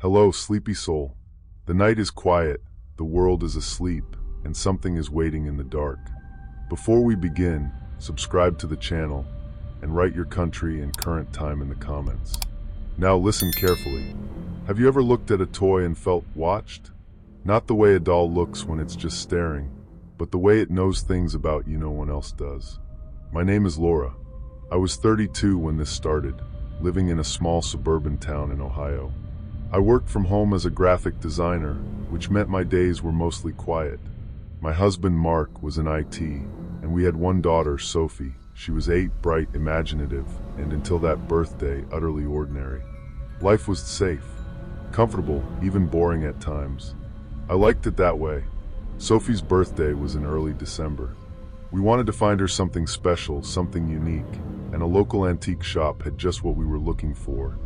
Hello, sleepy soul. The night is quiet, the world is asleep, and something is waiting in the dark. Before we begin, subscribe to the channel and write your country and current time in the comments. Now listen carefully. Have you ever looked at a toy and felt watched? Not the way a doll looks when it's just staring, but the way it knows things about you no one else does. My name is Laura. I was 32 when this started, living in a small suburban town in Ohio. I worked from home as a graphic designer, which meant my days were mostly quiet. My husband Mark was in IT, and we had one daughter, Sophie. She was 8, bright, imaginative, and until that birthday, utterly ordinary. Life was safe, comfortable, even boring at times. I liked it that way. Sophie's birthday was in early December. We wanted to find her something special, something unique, and a local antique shop had just what we were looking for.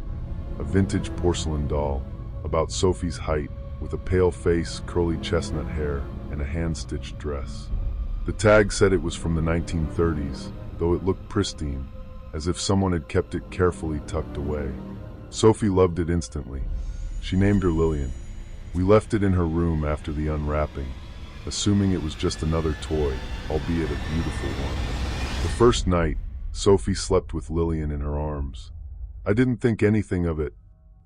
A vintage porcelain doll, about Sophie's height, with a pale face, curly chestnut hair, and a hand-stitched dress. The tag said it was from the 1930s, though it looked pristine, as if someone had kept it carefully tucked away. Sophie loved it instantly. She named her Lillian. We left it in her room after the unwrapping, assuming it was just another toy, albeit a beautiful one. The first night, Sophie slept with Lillian in her arms. I didn't think anything of it.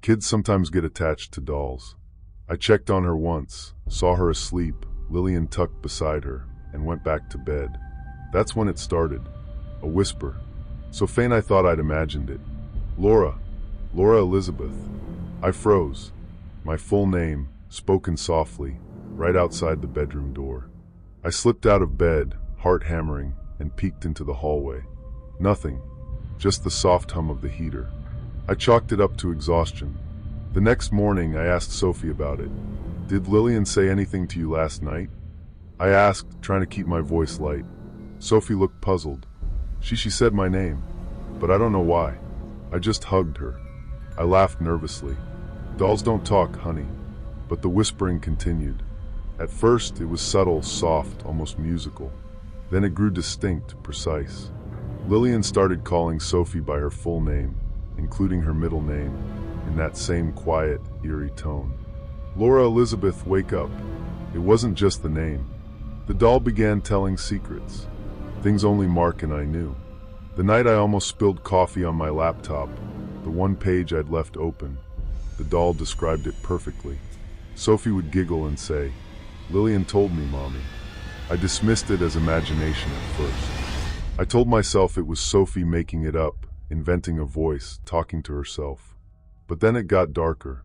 Kids sometimes get attached to dolls. I checked on her once, saw her asleep, Lillian tucked beside her, and went back to bed. That's when it started. A whisper. So faint I thought I'd imagined it. Laura. Laura Elizabeth. I froze. My full name, spoken softly, right outside the bedroom door. I slipped out of bed, heart hammering, and peeked into the hallway. Nothing. Just the soft hum of the heater. I chalked it up to exhaustion. The next morning, I asked Sophie about it. Did Lillian say anything to you last night? I asked, trying to keep my voice light. Sophie looked puzzled. She said my name, but I don't know why. I just hugged her. I laughed nervously. Dolls don't talk, honey. But the whispering continued. At first, it was subtle, soft, almost musical. Then it grew distinct, precise. Lillian started calling Sophie by her full name, including her middle name, in that same quiet, eerie tone. Laura Elizabeth, wake up. It wasn't just the name. The doll began telling secrets, things only Mark and I knew. The night I almost spilled coffee on my laptop, the one page I'd left open, the doll described it perfectly. Sophie would giggle and say, "Lillian told me, Mommy." I dismissed it as imagination at first. I told myself it was Sophie making it up, inventing a voice, talking to herself. But then it got darker.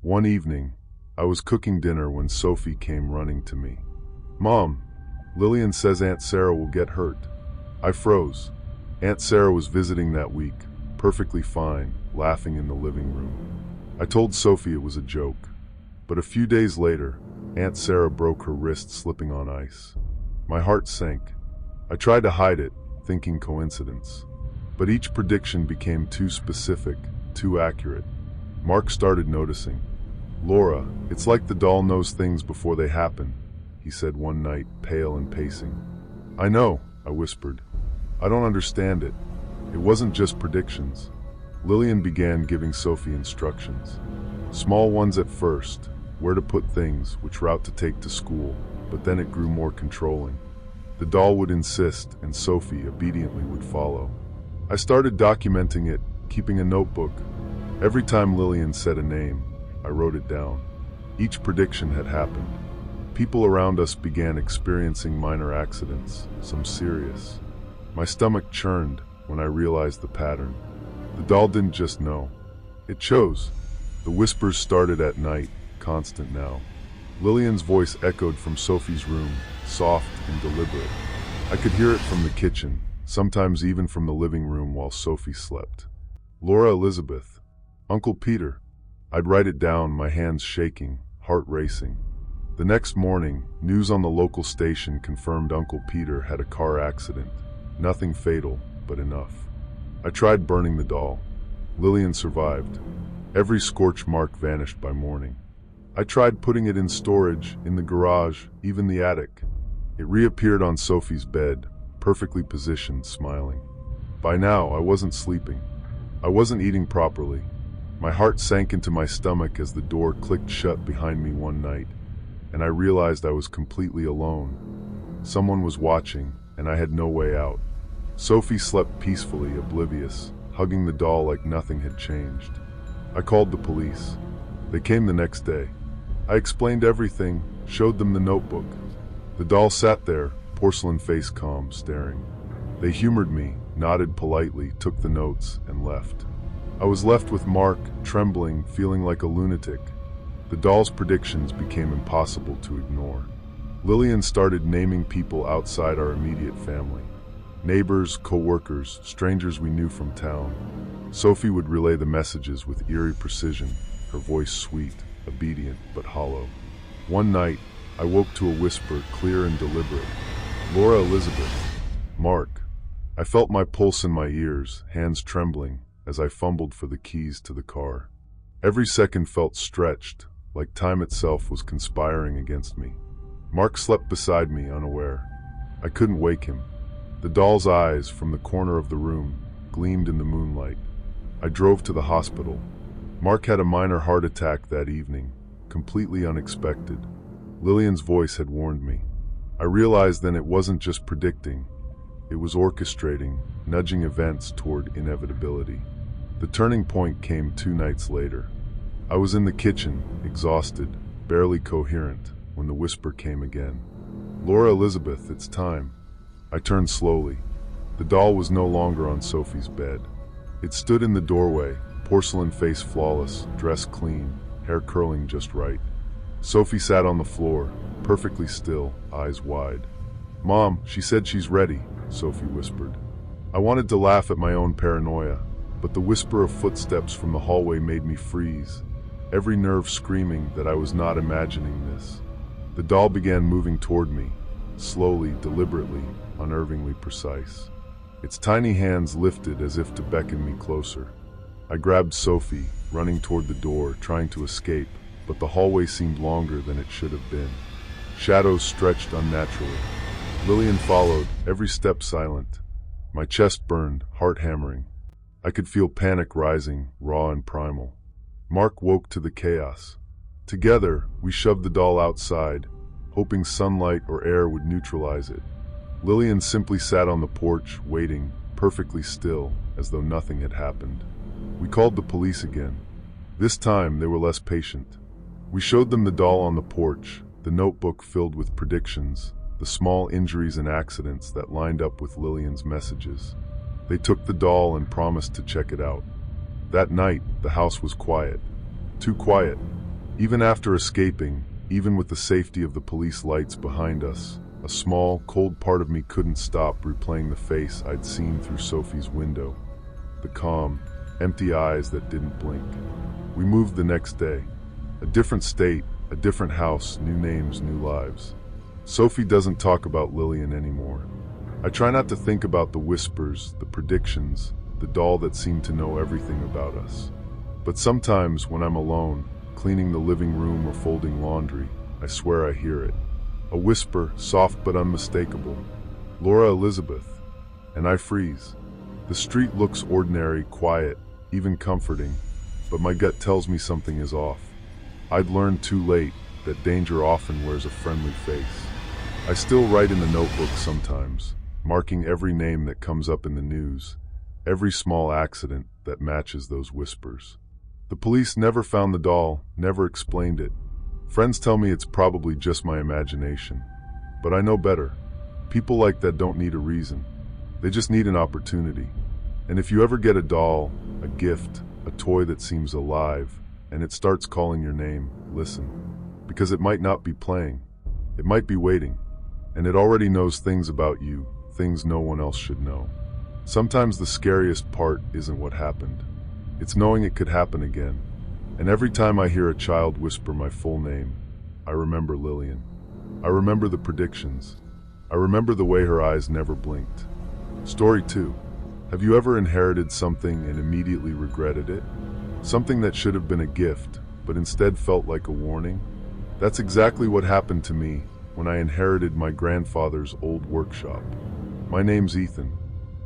One evening, I was cooking dinner when Sophie came running to me. "Mom, Lillian says Aunt Sarah will get hurt." I froze. Aunt Sarah was visiting that week, perfectly fine, laughing in the living room. I told Sophie it was a joke. But a few days later, Aunt Sarah broke her wrist slipping on ice. My heart sank. I tried to hide it, thinking coincidence. But each prediction became too specific, too accurate. Mark started noticing. "Laura, it's like the doll knows things before they happen," he said one night, pale and pacing. "I know," I whispered. "I don't understand it." It wasn't just predictions. Lillian began giving Sophie instructions. Small ones at first, where to put things, which route to take to school, but then it grew more controlling. The doll would insist, and Sophie obediently would follow. I started documenting it, keeping a notebook. Every time Lillian said a name, I wrote it down. Each prediction had happened. People around us began experiencing minor accidents, some serious. My stomach churned when I realized the pattern. The doll didn't just know. It chose. The whispers started at night, constant now. Lillian's voice echoed from Sophie's room, soft and deliberate. I could hear it from the kitchen, sometimes even from the living room while Sophie slept. Laura Elizabeth. Uncle Peter. I'd write it down, my hands shaking, heart racing. The next morning, news on the local station confirmed Uncle Peter had a car accident. Nothing fatal, but enough. I tried burning the doll. Lillian survived. Every scorch mark vanished by morning. I tried putting it in storage, in the garage, even the attic. It reappeared on Sophie's bed, perfectly positioned, smiling. By now, I wasn't sleeping. I wasn't eating properly. My heart sank into my stomach as the door clicked shut behind me one night, and I realized I was completely alone. Someone was watching, and I had no way out. Sophie slept peacefully, oblivious, hugging the doll like nothing had changed. I called the police. They came the next day. I explained everything, showed them the notebook. The doll sat there, porcelain face calm, staring. They humored me, nodded politely, took the notes, and left. I was left with Mark, trembling, feeling like a lunatic. The doll's predictions became impossible to ignore. Lillian started naming people outside our immediate family. Neighbors, co-workers, strangers we knew from town. Sophie would relay the messages with eerie precision, her voice sweet, obedient, but hollow. One night, I woke to a whisper, clear and deliberate. Laura Elizabeth. Mark. I felt my pulse in my ears, hands trembling, as I fumbled for the keys to the car. Every second felt stretched, like time itself was conspiring against me. Mark slept beside me, unaware. I couldn't wake him. The doll's eyes, from the corner of the room, gleamed in the moonlight. I drove to the hospital. Mark had a minor heart attack that evening, completely unexpected. Lillian's voice had warned me. I realized then it wasn't just predicting, it was orchestrating, nudging events toward inevitability. The turning point came 2 nights later. I was in the kitchen, exhausted, barely coherent, when the whisper came again. Laura Elizabeth, it's time. I turned slowly. The doll was no longer on Sophie's bed. It stood in the doorway, porcelain face flawless, dress clean, hair curling just right. Sophie sat on the floor, perfectly still, eyes wide. "Mom, she said she's ready," Sophie whispered. I wanted to laugh at my own paranoia, but the whisper of footsteps from the hallway made me freeze, every nerve screaming that I was not imagining this. The doll began moving toward me, slowly, deliberately, unnervingly precise. Its tiny hands lifted as if to beckon me closer. I grabbed Sophie, running toward the door, trying to escape, but the hallway seemed longer than it should have been. Shadows stretched unnaturally. Lillian followed, every step silent. My chest burned, heart hammering. I could feel panic rising, raw and primal. Mark woke to the chaos. Together, we shoved the doll outside, hoping sunlight or air would neutralize it. Lillian simply sat on the porch, waiting, perfectly still, as though nothing had happened. We called the police again. This time, they were less patient. We showed them the doll on the porch, the notebook filled with predictions, the small injuries and accidents that lined up with Lillian's messages. They took the doll and promised to check it out. That night, the house was quiet. Too quiet. Even after escaping, even with the safety of the police lights behind us, a small, cold part of me couldn't stop replaying the face I'd seen through Sophie's window. The calm, empty eyes that didn't blink. We moved the next day. A different state, a different house, new names, new lives. Sophie doesn't talk about Lillian anymore. I try not to think about the whispers, the predictions, the doll that seemed to know everything about us. But sometimes when I'm alone, cleaning the living room or folding laundry, I swear I hear it. A whisper, soft but unmistakable. Laura Elizabeth. And I freeze. The street looks ordinary, quiet, even comforting, but my gut tells me something is off. I'd learned too late that danger often wears a friendly face. I still write in the notebook sometimes, marking every name that comes up in the news, every small accident that matches those whispers. The police never found the doll, never explained it. Friends tell me it's probably just my imagination. But I know better. People like that don't need a reason. They just need an opportunity. And if you ever get a doll, a gift, a toy that seems alive, and it starts calling your name, listen. Because it might not be playing. It might be waiting. And it already knows things about you, things no one else should know. Sometimes the scariest part isn't what happened. It's knowing it could happen again. And every time I hear a child whisper my full name, I remember Lillian. I remember the predictions. I remember the way her eyes never blinked. Story 2. Have you ever inherited something and immediately regretted it? Something that should have been a gift, but instead felt like a warning? That's exactly what happened to me when I inherited my grandfather's old workshop. My name's Ethan.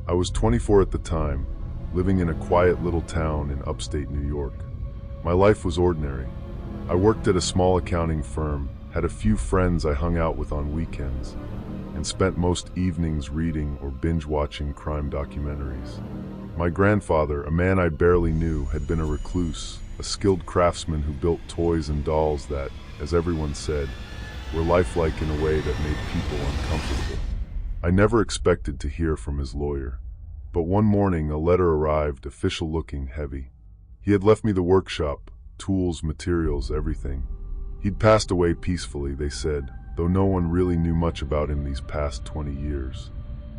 I was 24 at the time, living in a quiet little town in upstate New York. My life was ordinary. I worked at a small accounting firm, had a few friends I hung out with on weekends, and spent most evenings reading or binge-watching crime documentaries. My grandfather, a man I barely knew, had been a recluse, a skilled craftsman who built toys and dolls that, as everyone said, were lifelike in a way that made people uncomfortable. I never expected to hear from his lawyer, but one morning a letter arrived, official-looking, heavy. He had left me the workshop, tools, materials, everything. He'd passed away peacefully, they said, though no one really knew much about him these past 20 years.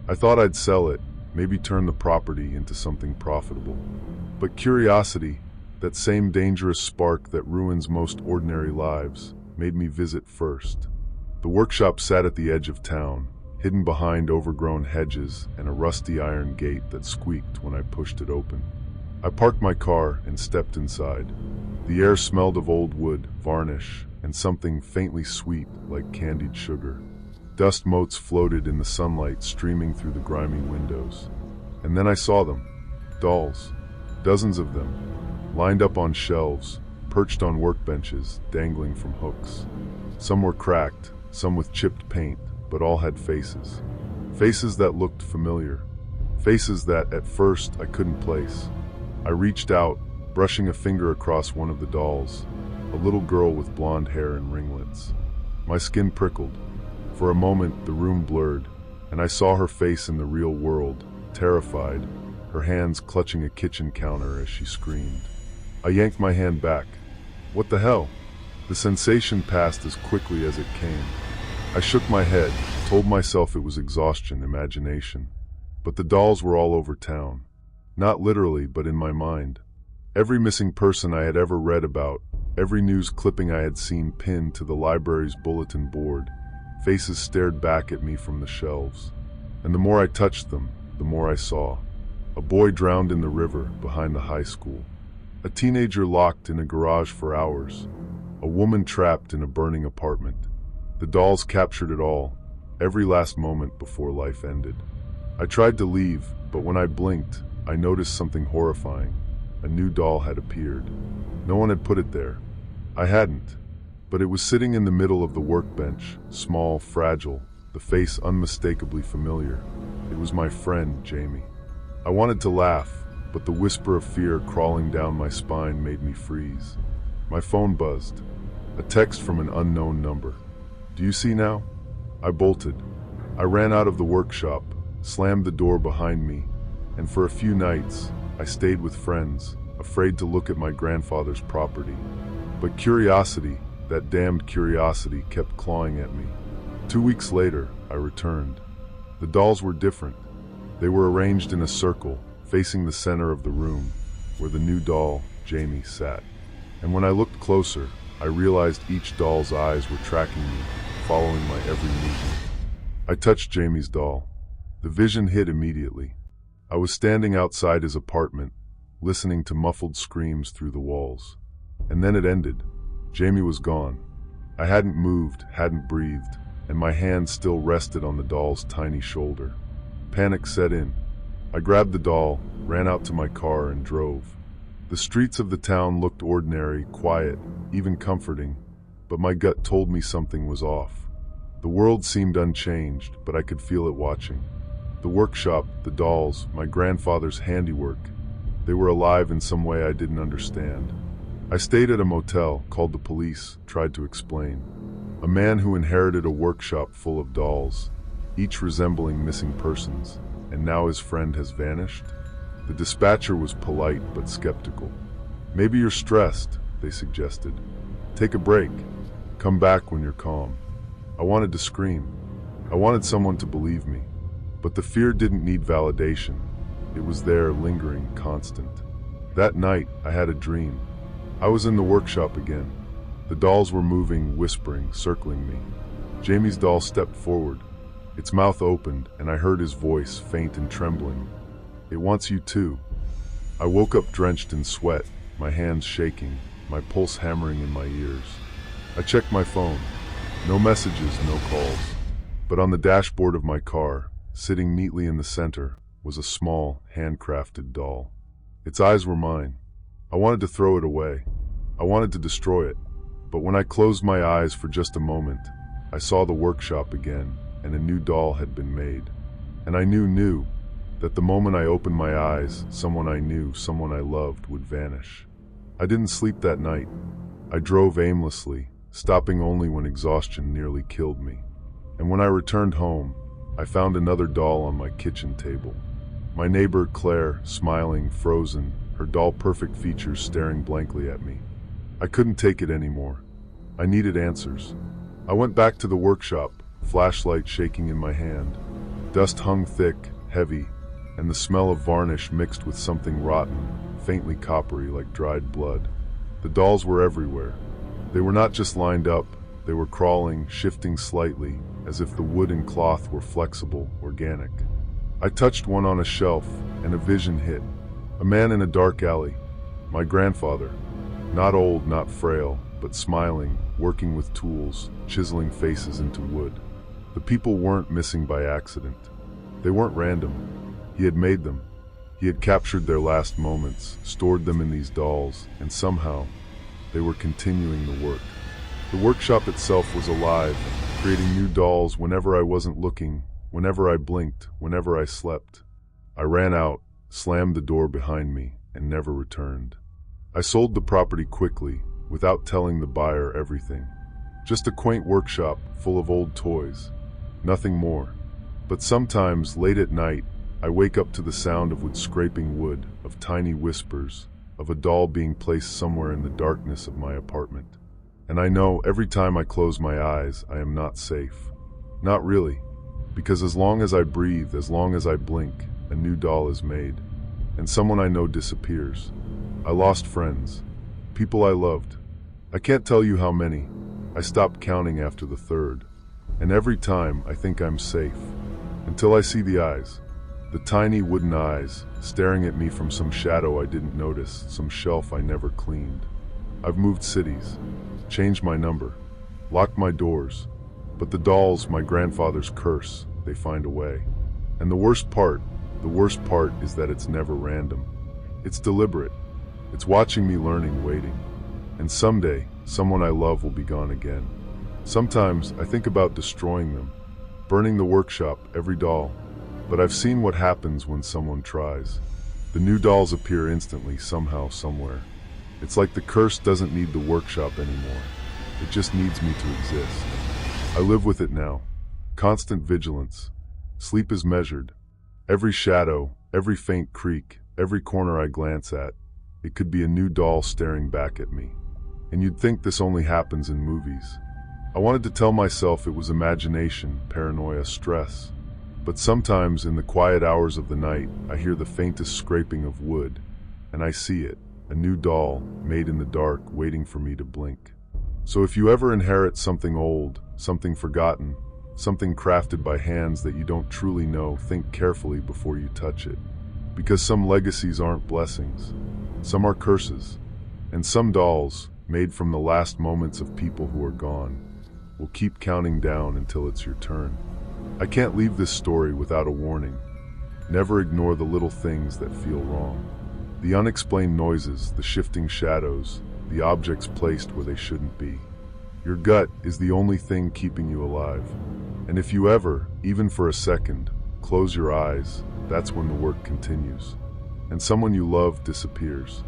I thought I'd sell it, maybe turn the property into something profitable. But curiosity, that same dangerous spark that ruins most ordinary lives, made me visit first. The workshop sat at the edge of town, hidden behind overgrown hedges and a rusty iron gate that squeaked when I pushed it open. I parked my car and stepped inside. The air smelled of old wood, varnish, and something faintly sweet like candied sugar. Dust motes floated in the sunlight streaming through the grimy windows. And then I saw them. Dolls. Dozens of them. Lined up on shelves, perched on workbenches, dangling from hooks. Some were cracked, some with chipped paint, but all had faces. Faces that looked familiar. Faces that, at first, I couldn't place. I reached out, brushing a finger across one of the dolls, a little girl with blonde hair and ringlets. My skin prickled. For a moment, the room blurred, and I saw her face in the real world, terrified, her hands clutching a kitchen counter as she screamed. I yanked my hand back. What the hell? The sensation passed as quickly as it came. I shook my head, told myself it was exhaustion, imagination. But the dolls were all over town. Not literally, but in my mind. Every missing person I had ever read about, every news clipping I had seen pinned to the library's bulletin board, faces stared back at me from the shelves. And the more I touched them, the more I saw. A boy drowned in the river behind the high school. A teenager locked in a garage for hours. A woman trapped in a burning apartment. The dolls captured it all, every last moment before life ended. I tried to leave, but when I blinked, I noticed something horrifying. A new doll had appeared. No one had put it there. I hadn't. But it was sitting in the middle of the workbench, small, fragile, the face unmistakably familiar. It was my friend, Jamie. I wanted to laugh, but the whisper of fear crawling down my spine made me freeze. My phone buzzed. A text from an unknown number. Do you see now? I bolted. I ran out of the workshop, slammed the door behind me, and for a few nights, I stayed with friends, afraid to look at my grandfather's property. But curiosity, that damned curiosity, kept clawing at me. 2 weeks later, I returned. The dolls were different. They were arranged in a circle, facing the center of the room, where the new doll, Jamie, sat. And when I looked closer, I realized each doll's eyes were tracking me, following my every movement. I touched Jamie's doll. The vision hit immediately. I was standing outside his apartment, listening to muffled screams through the walls. And then it ended. Jamie was gone. I hadn't moved, hadn't breathed, and my hand still rested on the doll's tiny shoulder. Panic set in. I grabbed the doll, ran out to my car, and drove. The streets of the town looked ordinary, quiet, even comforting, but my gut told me something was off. The world seemed unchanged, but I could feel it watching. The workshop, the dolls, my grandfather's handiwork, they were alive in some way I didn't understand. I stayed at a motel, called the police, tried to explain. A man who inherited a workshop full of dolls, each resembling missing persons, and now his friend has vanished? The dispatcher was polite but skeptical. Maybe you're stressed, they suggested. Take a break. Come back when you're calm. I wanted to scream. I wanted someone to believe me. But the fear didn't need validation. It was there, lingering, constant. That night, I had a dream. I was in the workshop again. The dolls were moving, whispering, circling me. Jamie's doll stepped forward. Its mouth opened, and I heard his voice, faint and trembling. It wants you too. I woke up drenched in sweat, my hands shaking, my pulse hammering in my ears. I checked my phone. No messages, no calls. But on the dashboard of my car, sitting neatly in the center, was a small, handcrafted doll. Its eyes were mine. I wanted to throw it away. I wanted to destroy it, but when I closed my eyes for just a moment, I saw the workshop again, and a new doll had been made. And I knew that the moment I opened my eyes, someone I knew, someone I loved, would vanish. I didn't sleep that night. I drove aimlessly, stopping only when exhaustion nearly killed me. And when I returned home, I found another doll on my kitchen table. My neighbor, Claire, smiling, frozen, her doll-perfect features staring blankly at me. I couldn't take it anymore. I needed answers. I went back to the workshop, flashlight shaking in my hand. Dust hung thick, heavy, and the smell of varnish mixed with something rotten, faintly coppery like dried blood. The dolls were everywhere. They were not just lined up, they were crawling, shifting slightly, as if the wood and cloth were flexible, organic. I touched one on a shelf, and a vision hit. A man in a dark alley. My grandfather. Not old, not frail, but smiling, working with tools, chiseling faces into wood. The people weren't missing by accident. They weren't random. He had made them. He had captured their last moments, stored them in these dolls, and somehow, they were continuing the work. The workshop itself was alive, creating new dolls whenever I wasn't looking, whenever I blinked, whenever I slept. I ran out, slammed the door behind me, and never returned. I sold the property quickly, without telling the buyer everything. Just a quaint workshop full of old toys. Nothing more. But sometimes, late at night, I wake up to the sound of wood scraping wood, of tiny whispers, of a doll being placed somewhere in the darkness of my apartment. And I know every time I close my eyes, I am not safe. Not really. Because as long as I breathe, as long as I blink, a new doll is made. And someone I know disappears. I lost friends. People I loved. I can't tell you how many. I stopped counting after the third. And every time, I think I'm safe. Until I see the eyes. The tiny wooden eyes, staring at me from some shadow I didn't notice, some shelf I never cleaned. I've moved cities, changed my number, locked my doors. But the dolls, my grandfather's curse, they find a way. And the worst part is that it's never random. It's deliberate. It's watching me learning, waiting. And someday, someone I love will be gone again. Sometimes I think about destroying them, burning the workshop, every doll. But I've seen what happens when someone tries. The new dolls appear instantly, somehow, somewhere. It's like the curse doesn't need the workshop anymore. It just needs me to exist. I live with it now. Constant vigilance. Sleep is measured. Every shadow, every faint creak, every corner I glance at, it could be a new doll staring back at me. And you'd think this only happens in movies. I wanted to tell myself it was imagination, paranoia, stress. But sometimes in the quiet hours of the night, I hear the faintest scraping of wood, and I see it, a new doll, made in the dark, waiting for me to blink. So if you ever inherit something old, something forgotten, something crafted by hands that you don't truly know, think carefully before you touch it. Because some legacies aren't blessings, some are curses, and some dolls, made from the last moments of people who are gone, will keep counting down until it's your turn. I can't leave this story without a warning. Never ignore the little things that feel wrong. The unexplained noises, the shifting shadows, the objects placed where they shouldn't be. Your gut is the only thing keeping you alive. And if you ever, even for a second, close your eyes, that's when the work continues. And someone you love disappears.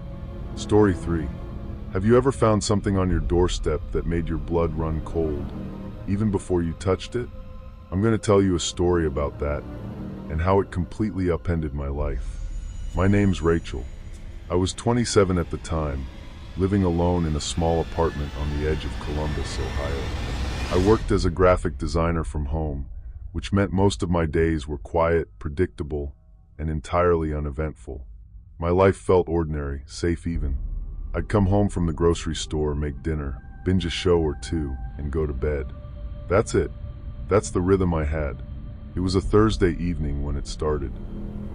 Story 3. Have you ever found something on your doorstep that made your blood run cold, even before you touched it? I'm going to tell you a story about that, and how it completely upended my life. My name's Rachel. I was 27 at the time, living alone in a small apartment on the edge of Columbus, Ohio. I worked as a graphic designer from home, which meant most of my days were quiet, predictable, and entirely uneventful. My life felt ordinary, safe even. I'd come home from the grocery store, make dinner, binge a show or two, and go to bed. That's it. That's the rhythm I had. It was a Thursday evening when it started.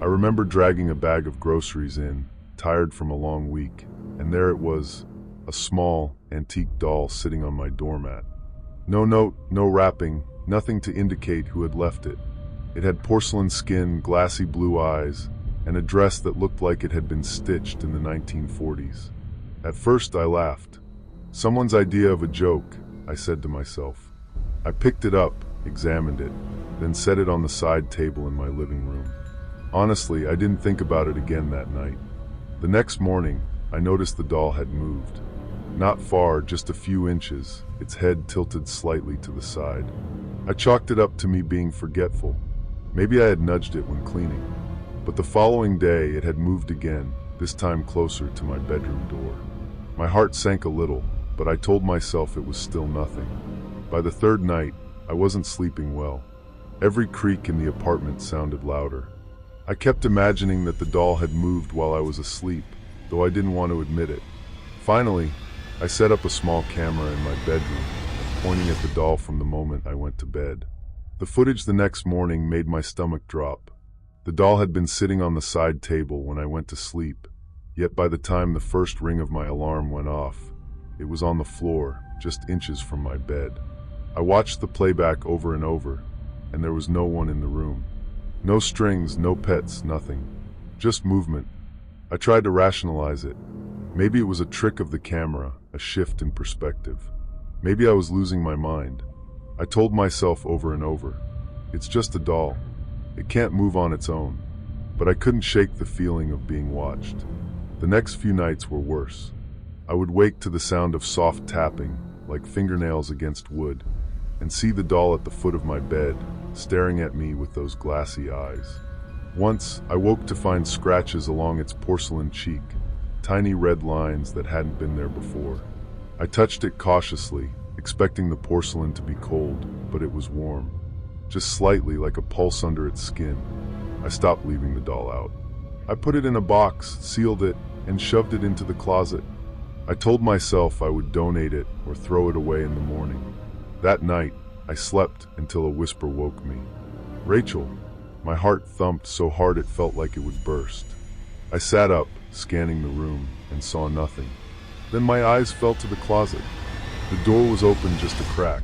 I remember dragging a bag of groceries in, tired from a long week, and there it was, a small, antique doll sitting on my doormat. No note, no wrapping, nothing to indicate who had left it. It had porcelain skin, glassy blue eyes, and a dress that looked like it had been stitched in the 1940s. At first I laughed. Someone's idea of a joke, I said to myself. I picked it up, examined it, then set it on the side table in my living room. Honestly, I didn't think about it again that night. The next morning, I noticed the doll had moved. Not far, just a few inches, its head tilted slightly to the side. I chalked it up to me being forgetful. Maybe I had nudged it when cleaning. But the following day, it had moved again, this time closer to my bedroom door. My heart sank a little, but I told myself it was still nothing. By the third night, I wasn't sleeping well. Every creak in the apartment sounded louder. I kept imagining that the doll had moved while I was asleep, though I didn't want to admit it. Finally, I set up a small camera in my bedroom, pointing at the doll from the moment I went to bed. The footage the next morning made my stomach drop. The doll had been sitting on the side table when I went to sleep, yet by the time the first ring of my alarm went off, it was on the floor, just inches from my bed. I watched the playback over and over, and there was no one in the room. No strings, no pets, nothing. Just movement. I tried to rationalize it. Maybe it was a trick of the camera, a shift in perspective. Maybe I was losing my mind. I told myself over and over, it's just a doll. It can't move on its own. But I couldn't shake the feeling of being watched. The next few nights were worse. I would wake to the sound of soft tapping, like fingernails against wood, and see the doll at the foot of my bed, staring at me with those glassy eyes. Once, I woke to find scratches along its porcelain cheek, tiny red lines that hadn't been there before. I touched it cautiously, expecting the porcelain to be cold, but it was warm. Just slightly, like a pulse under its skin. I stopped leaving the doll out. I put it in a box, sealed it, and shoved it into the closet. I told myself I would donate it or throw it away in the morning. That night, I slept until a whisper woke me. Rachel. My heart thumped so hard it felt like it would burst. I sat up, scanning the room, and saw nothing. Then my eyes fell to the closet. The door was open just a crack.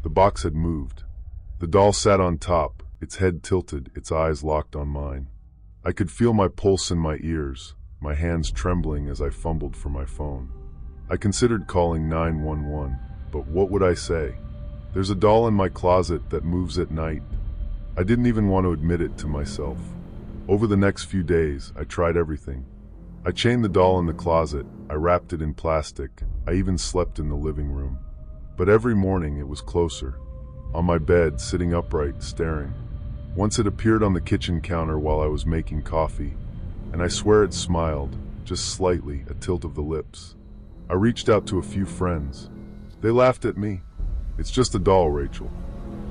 The box had moved. The doll sat on top, its head tilted, its eyes locked on mine. I could feel my pulse in my ears, my hands trembling as I fumbled for my phone. I considered calling 911, but what would I say? There's a doll in my closet that moves at night. I didn't even want to admit it to myself. Over the next few days, I tried everything. I chained the doll in the closet, I wrapped it in plastic, I even slept in the living room. But every morning it was closer. On my bed, sitting upright, staring. Once it appeared on the kitchen counter while I was making coffee, and I swear it smiled, just slightly, a tilt of the lips. I reached out to a few friends. They laughed at me. It's just a doll, Rachel.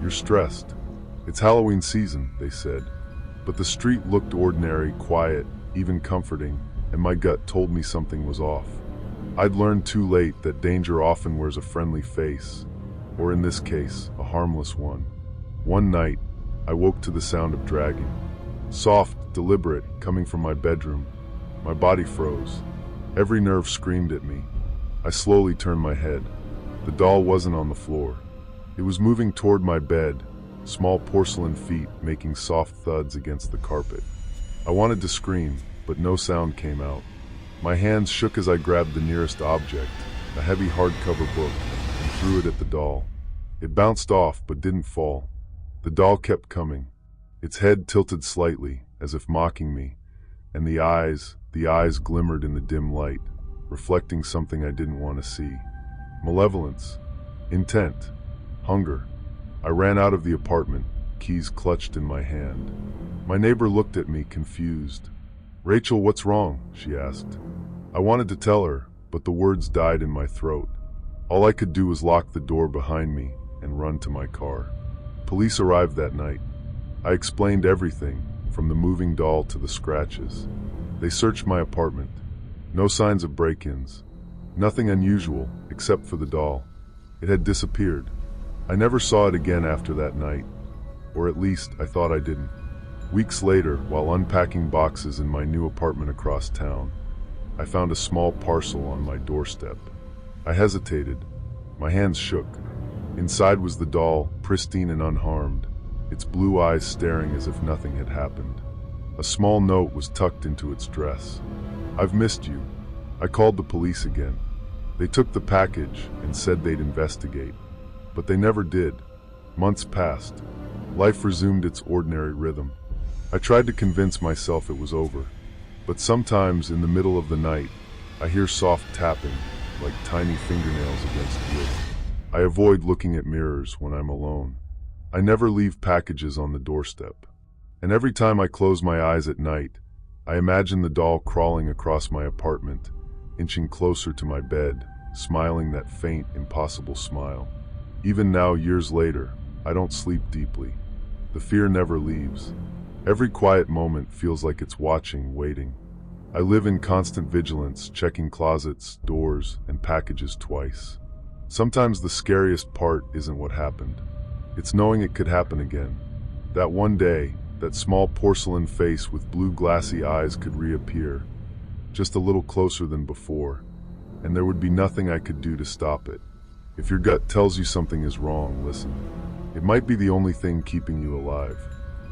You're stressed. It's Halloween season, they said. But the street looked ordinary, quiet, even comforting, and my gut told me something was off. I'd learned too late that danger often wears a friendly face, or in this case, a harmless one. One night, I woke to the sound of dragging. Soft, deliberate, coming from my bedroom. My body froze. Every nerve screamed at me. I slowly turned my head. The doll wasn't on the floor. It was moving toward my bed, small porcelain feet making soft thuds against the carpet. I wanted to scream, but no sound came out. My hands shook as I grabbed the nearest object, a heavy hardcover book, and threw it at the doll. It bounced off but didn't fall. The doll kept coming. Its head tilted slightly, as if mocking me, and the eyes glimmered in the dim light, reflecting something I didn't want to see. Malevolence, intent, hunger. I ran out of the apartment, keys clutched in my hand. My neighbor looked at me, confused. "Rachel, what's wrong?" she asked. I wanted to tell her, but the words died in my throat. All I could do was lock the door behind me and run to my car. Police arrived that night. I explained everything, from the moving doll to the scratches. They searched my apartment. No signs of break-ins. Nothing unusual, except for the doll. It had disappeared. I never saw it again after that night. Or at least, I thought I didn't. Weeks later, while unpacking boxes in my new apartment across town, I found a small parcel on my doorstep. I hesitated. My hands shook. Inside was the doll, pristine and unharmed, its blue eyes staring as if nothing had happened. A small note was tucked into its dress. "I've missed you." I called the police again. They took the package and said they'd investigate, but they never did. Months passed. Life resumed its ordinary rhythm. I tried to convince myself it was over, but sometimes in the middle of the night, I hear soft tapping, like tiny fingernails against wood. I avoid looking at mirrors when I'm alone. I never leave packages on the doorstep. And every time I close my eyes at night, I imagine the doll crawling across my apartment, inching closer to my bed, smiling that faint, impossible smile. Even now, years later, I don't sleep deeply. The fear never leaves. Every quiet moment feels like it's watching, waiting. I live in constant vigilance, checking closets, doors, and packages twice. Sometimes the scariest part isn't what happened. It's knowing it could happen again. That one day, that small porcelain face with blue glassy eyes could reappear, just a little closer than before, and there would be nothing I could do to stop it. If your gut tells you something is wrong, listen. It might be the only thing keeping you alive.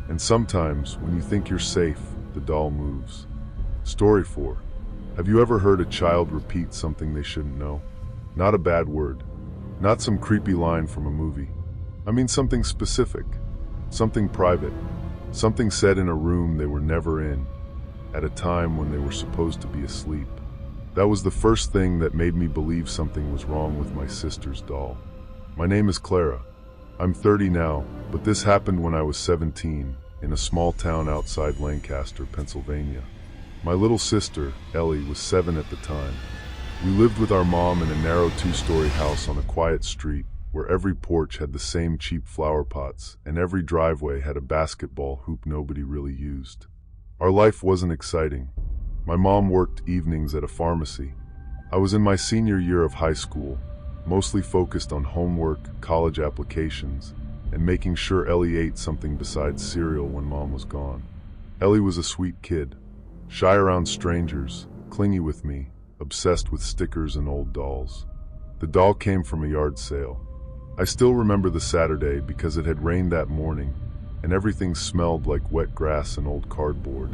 And sometimes, when you think you're safe, the doll moves. Story 4. Have you ever heard a child repeat something they shouldn't know? Not a bad word. Not some creepy line from a movie. I mean something specific. Something private. Something said in a room they were never in, at a time when they were supposed to be asleep. That was the first thing that made me believe something was wrong with my sister's doll. My name is Clara. I'm 30 now, but this happened when I was 17, in a small town outside Lancaster, Pennsylvania. My little sister, Ellie, was 7 at the time. We lived with our mom in a narrow 2-story house on a quiet street, where every porch had the same cheap flower pots, and every driveway had a basketball hoop nobody really used. Our life wasn't exciting. My mom worked evenings at a pharmacy. I was in my senior year of high school, mostly focused on homework, college applications, and making sure Ellie ate something besides cereal when Mom was gone. Ellie was a sweet kid, shy around strangers, clingy with me, obsessed with stickers and old dolls. The doll came from a yard sale. I still remember the Saturday because it had rained that morning, and everything smelled like wet grass and old cardboard.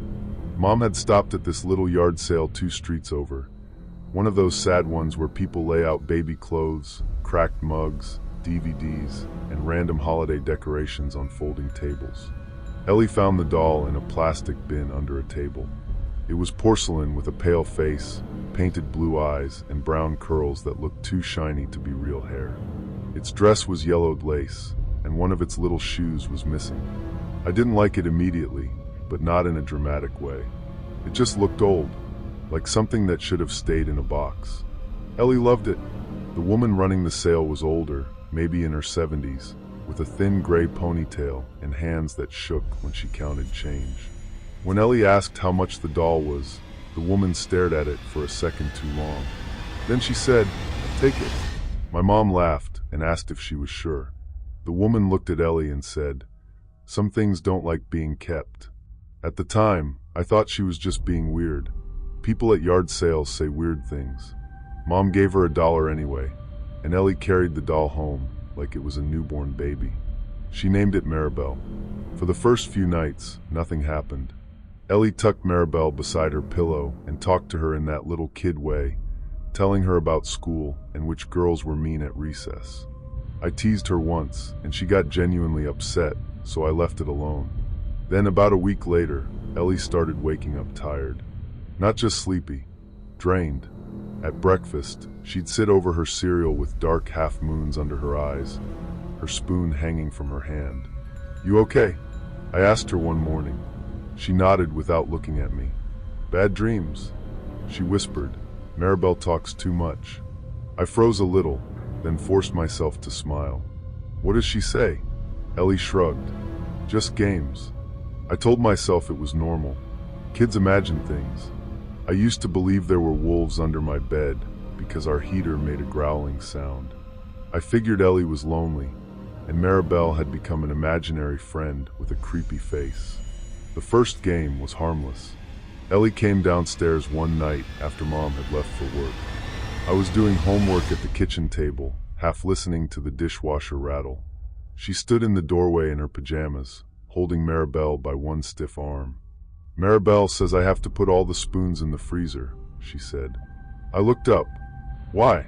Mom had stopped at this little yard sale 2 streets over, one of those sad ones where people lay out baby clothes, cracked mugs, DVDs, and random holiday decorations on folding tables. Ellie found the doll in a plastic bin under a table. It was porcelain with a pale face, painted blue eyes, and brown curls that looked too shiny to be real hair. Its dress was yellowed lace, and one of its little shoes was missing. I didn't like it immediately, but not in a dramatic way. It just looked old, like something that should have stayed in a box. Ellie loved it. The woman running the sale was older, maybe in her 70s, with a thin gray ponytail and hands that shook when she counted change. When Ellie asked how much the doll was, the woman stared at it for a second too long. Then she said, "Take it." My mom laughed and asked if she was sure. The woman looked at Ellie and said, "Some things don't like being kept." At the time, I thought she was just being weird. People at yard sales say weird things. Mom gave her $1 anyway, and Ellie carried the doll home like it was a newborn baby. She named it Maribel. For the first few nights, nothing happened. Ellie tucked Maribel beside her pillow and talked to her in that little kid way, telling her about school and which girls were mean at recess. I teased her once, and she got genuinely upset, so I left it alone. Then about a week later, Ellie started waking up tired. Not just sleepy, drained. At breakfast, she'd sit over her cereal with dark half-moons under her eyes, her spoon hanging from her hand. "You okay?" I asked her one morning. She nodded without looking at me. "Bad dreams," she whispered. "Maribel talks too much." I froze a little, then forced myself to smile. "What does she say?" Ellie shrugged. "Just games." I told myself it was normal. Kids imagine things. I used to believe there were wolves under my bed because our heater made a growling sound. I figured Ellie was lonely, and Maribel had become an imaginary friend with a creepy face. The first game was harmless. Ellie came downstairs one night after Mom had left for work. I was doing homework at the kitchen table, half listening to the dishwasher rattle. She stood in the doorway in her pajamas, holding Maribel by one stiff arm. "Maribel says I have to put all the spoons in the freezer," she said. I looked up. "Why?"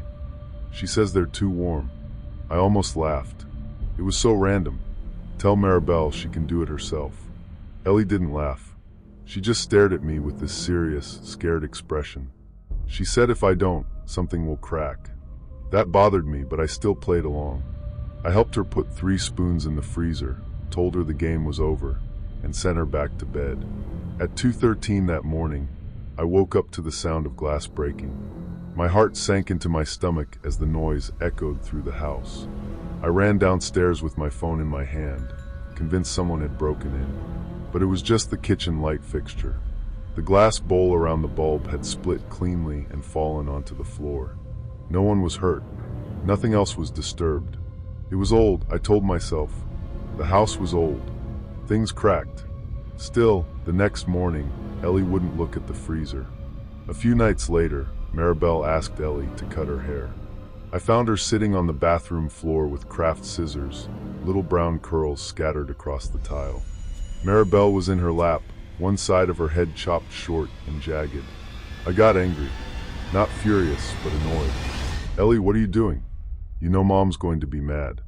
She says they're too warm. I almost laughed. It was so random. Tell Maribel she can do it herself. Ellie didn't laugh. She just stared at me with this serious, scared expression. She said if I don't, something will crack. That bothered me, but I still played along. I helped her put 3 spoons in the freezer, told her the game was over, and sent her back to bed. At 2:13 that morning, I woke up to the sound of glass breaking. My heart sank into my stomach as the noise echoed through the house. I ran downstairs with my phone in my hand, convinced someone had broken in. But it was just the kitchen light fixture. The glass bowl around the bulb had split cleanly and fallen onto the floor. No one was hurt. Nothing else was disturbed. It was old, I told myself. The house was old. Things cracked. Still, the next morning, Ellie wouldn't look at the freezer. A few nights later, Maribel asked Ellie to cut her hair. I found her sitting on the bathroom floor with craft scissors, little brown curls scattered across the tile. Maribel was in her lap, one side of her head chopped short and jagged. I got angry. Not furious, but annoyed. Ellie, what are you doing? You know Mom's going to be mad.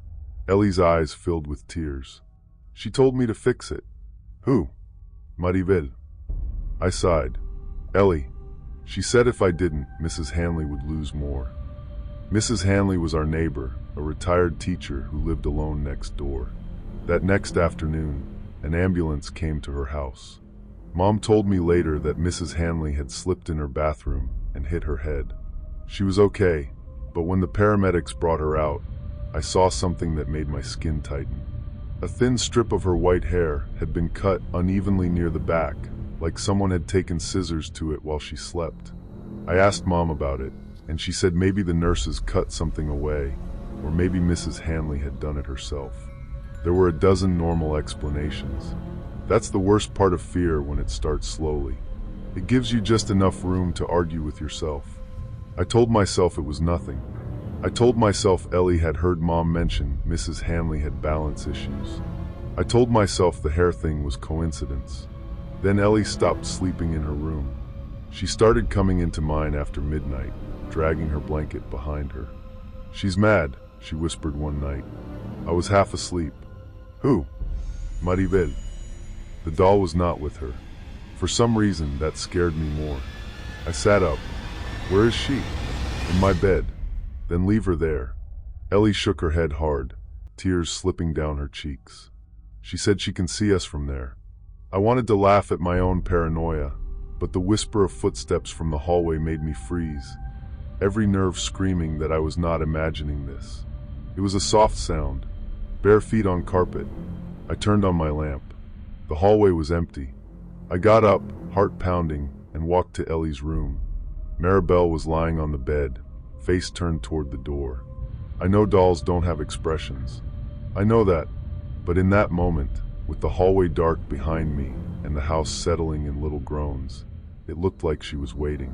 Ellie's eyes filled with tears. She told me to fix it. Who? Maribel. I sighed. Ellie. She said if I didn't, Mrs. Hanley would lose more. Mrs. Hanley was our neighbor, a retired teacher who lived alone next door. That next afternoon, an ambulance came to her house. Mom told me later that Mrs. Hanley had slipped in her bathroom and hit her head. She was okay, but when the paramedics brought her out, I saw something that made my skin tighten. A thin strip of her white hair had been cut unevenly near the back, like someone had taken scissors to it while she slept. I asked Mom about it, and she said maybe the nurses cut something away, or maybe Mrs. Hanley had done it herself. There were a dozen normal explanations. That's the worst part of fear when it starts slowly. It gives you just enough room to argue with yourself. I told myself it was nothing. I told myself Ellie had heard Mom mention Mrs. Hanley had balance issues. I told myself the hair thing was coincidence. Then Ellie stopped sleeping in her room. She started coming into mine after midnight, dragging her blanket behind her. She's mad, she whispered one night. I was half asleep. Who? Maribel. The doll was not with her. For some reason, that scared me more. I sat up. Where is she? In my bed. Then leave her there. Ellie shook her head hard, tears slipping down her cheeks. She said she can see us from there. I wanted to laugh at my own paranoia, but the whisper of footsteps from the hallway made me freeze, every nerve screaming that I was not imagining this. It was a soft sound, bare feet on carpet. I turned on my lamp. The hallway was empty. I got up, heart pounding, and walked to Ellie's room. Maribel was lying on the bed, face turned toward the door. I know dolls don't have expressions. I know that, but in that moment, with the hallway dark behind me and the house settling in little groans, it looked like she was waiting.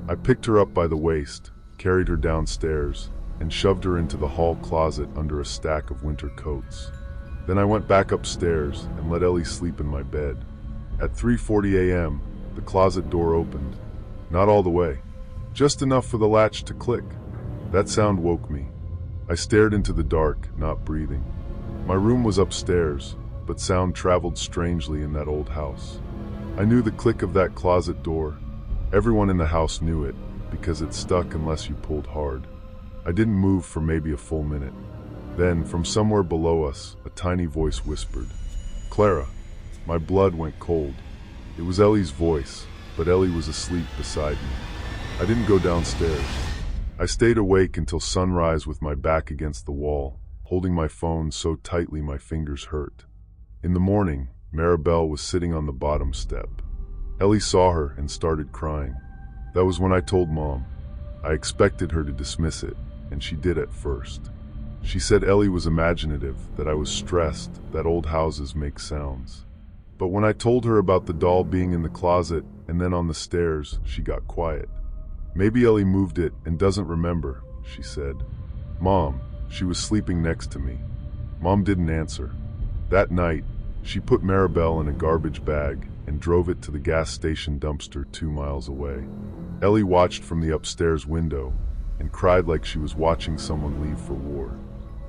I picked her up by the waist, carried her downstairs, and shoved her into the hall closet under a stack of winter coats. Then I went back upstairs and let Ellie sleep in my bed. At 3:40 a.m., the closet door opened. Not all the way, just enough for the latch to click. That sound woke me. I stared into the dark, not breathing. My room was upstairs, but sound traveled strangely in that old house. I knew the click of that closet door. Everyone in the house knew it, because it stuck unless you pulled hard. I didn't move for maybe a full minute. Then, from somewhere below us, a tiny voice whispered, "Clara." My blood went cold. It was Ellie's voice, but Ellie was asleep beside me. I didn't go downstairs. I stayed awake until sunrise with my back against the wall, holding my phone so tightly my fingers hurt. In the morning, Maribel was sitting on the bottom step. Ellie saw her and started crying. That was when I told Mom. I expected her to dismiss it, and she did at first. She said Ellie was imaginative, that I was stressed, that old houses make sounds. But when I told her about the doll being in the closet and then on the stairs, she got quiet. Maybe Ellie moved it and doesn't remember, she said. Mom, she was sleeping next to me. Mom didn't answer. That night, she put Maribel in a garbage bag and drove it to the gas station dumpster 2 miles away. Ellie watched from the upstairs window, and cried like she was watching someone leave for war.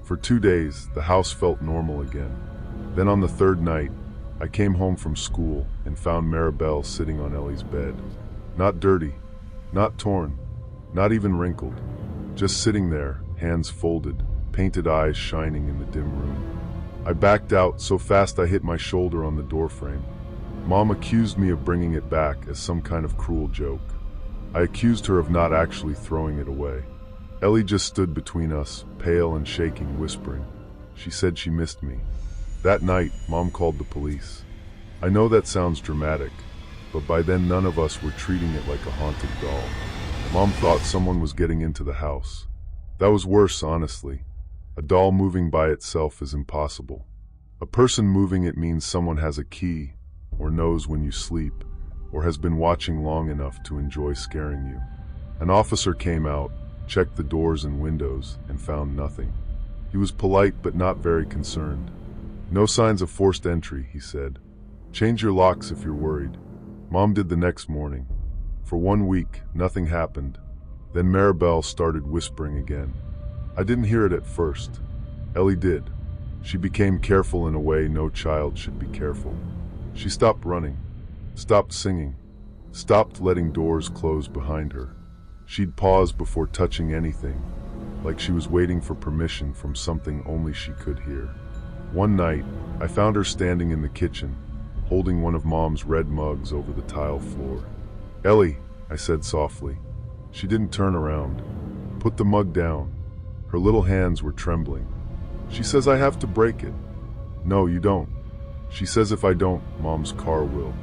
For 2 days, the house felt normal again. Then on the third night, I came home from school and found Maribel sitting on Ellie's bed. Not dirty, not torn, not even wrinkled. Just sitting there, hands folded, painted eyes shining in the dim room. I backed out so fast I hit my shoulder on the doorframe. Mom accused me of bringing it back as some kind of cruel joke. I accused her of not actually throwing it away. Ellie just stood between us, pale and shaking, whispering. She said she missed me. That night, Mom called the police. I know that sounds dramatic, but by then none of us were treating it like a haunted doll. Mom thought someone was getting into the house. That was worse, honestly. A doll moving by itself is impossible. A person moving it means someone has a key, or knows when you sleep, or has been watching long enough to enjoy scaring you. An officer came out, checked the doors and windows, and found nothing. He was polite but not very concerned. No signs of forced entry, he said. Change your locks if you're worried. Mom did the next morning. For 1 week, nothing happened. Then Maribel started whispering again. I didn't hear it at first. Ellie did. She became careful in a way no child should be careful. She stopped running, stopped singing, stopped letting doors close behind her. She'd pause before touching anything, like she was waiting for permission from something only she could hear. One night, I found her standing in the kitchen, holding one of Mom's red mugs over the tile floor. Ellie, I said softly. She didn't turn around. Put the mug down. Her little hands were trembling. She says I have to break it. No, you don't. She says if I don't, Mom's car will.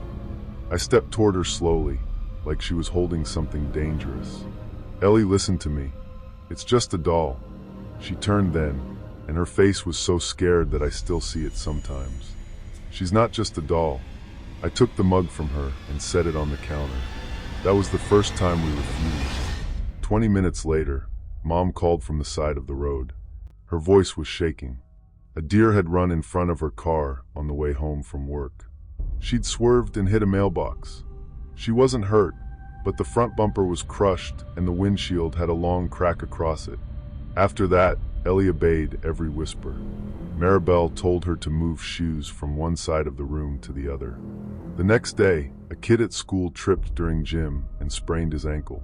I stepped toward her slowly, like she was holding something dangerous. Ellie listened to me. It's just a doll. She turned then, and her face was so scared that I still see it sometimes. She's not just a doll. I took the mug from her and set it on the counter. That was the first time we refused. 20 minutes later, Mom called from the side of the road. Her voice was shaking. A deer had run in front of her car on the way home from work. She'd swerved and hit a mailbox. She wasn't hurt, but the front bumper was crushed and the windshield had a long crack across it. After that, Ellie obeyed every whisper. Maribel told her to move shoes from one side of the room to the other. The next day, a kid at school tripped during gym and sprained his ankle.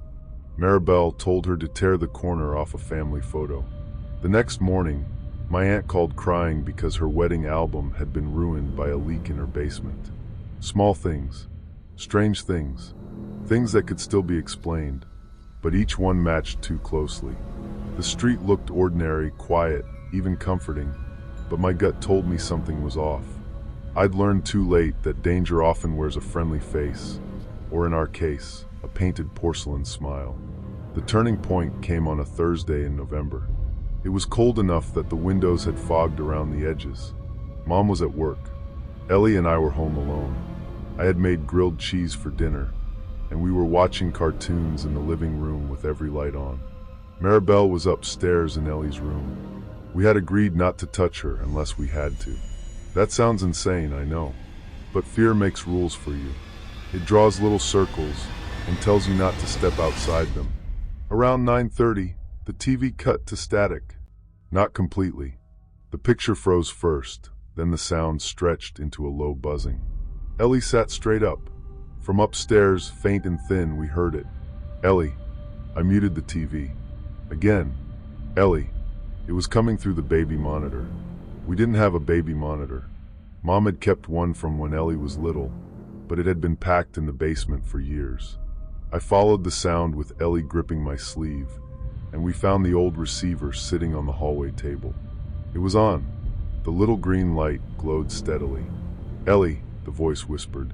Maribel told her to tear the corner off a family photo. The next morning, my aunt called crying because her wedding album had been ruined by a leak in her basement. Small things, strange things, things that could still be explained, but each one matched too closely. The street looked ordinary, quiet, even comforting, but my gut told me something was off. I'd learned too late that danger often wears a friendly face, or in our case, a painted porcelain smile. The turning point came on a Thursday in November. It was cold enough that the windows had fogged around the edges. Mom was at work. Ellie and I were home alone. I had made grilled cheese for dinner, and we were watching cartoons in the living room with every light on. Maribel was upstairs in Ellie's room. We had agreed not to touch her unless we had to. That sounds insane, I know, but fear makes rules for you. It draws little circles and tells you not to step outside them. Around 9:30, the TV cut to static. Not completely. The picture froze first, then the sound stretched into a low buzzing. Ellie sat straight up. From upstairs, faint and thin, we heard it. Ellie. I muted the TV. Again. Ellie. It was coming through the baby monitor. We didn't have a baby monitor. Mom had kept one from when Ellie was little, but it had been packed in the basement for years. I followed the sound with Ellie gripping my sleeve, and we found the old receiver sitting on the hallway table. It was on. The little green light glowed steadily. Ellie, the voice whispered.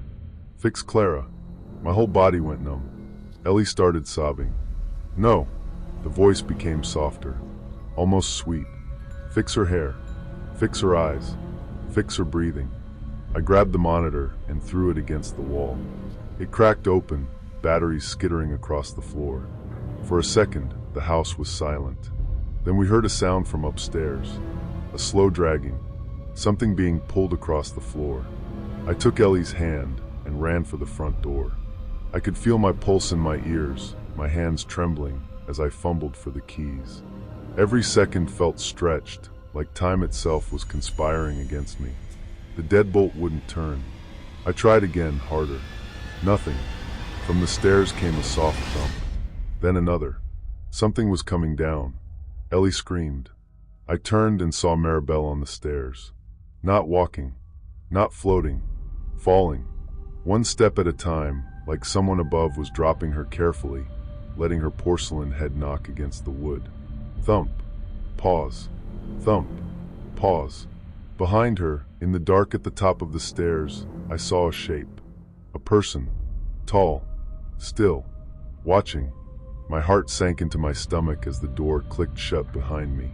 Fix Clara. My whole body went numb. Ellie started sobbing. No. The voice became softer, almost sweet. Fix her hair. Fix her eyes. Fix her breathing. I grabbed the monitor and threw it against the wall. It cracked open, batteries skittering across the floor. For a second, the house was silent. Then we heard a sound from upstairs, a slow dragging, something being pulled across the floor. I took Ellie's hand and ran for the front door. I could feel my pulse in my ears, my hands trembling, as I fumbled for the keys. Every second felt stretched, like time itself was conspiring against me. The deadbolt wouldn't turn. I tried again, harder. Nothing. From the stairs came a soft thump. Then another. Something was coming down. Ellie screamed. I turned and saw Maribel on the stairs. Not walking. Not floating. Falling. One step at a time, like someone above was dropping her carefully, letting her porcelain head knock against the wood. Thump. Pause. Thump. Pause. Behind her, in the dark at the top of the stairs, I saw a shape. A person. Tall. Still. Watching. My heart sank into my stomach as the door clicked shut behind me,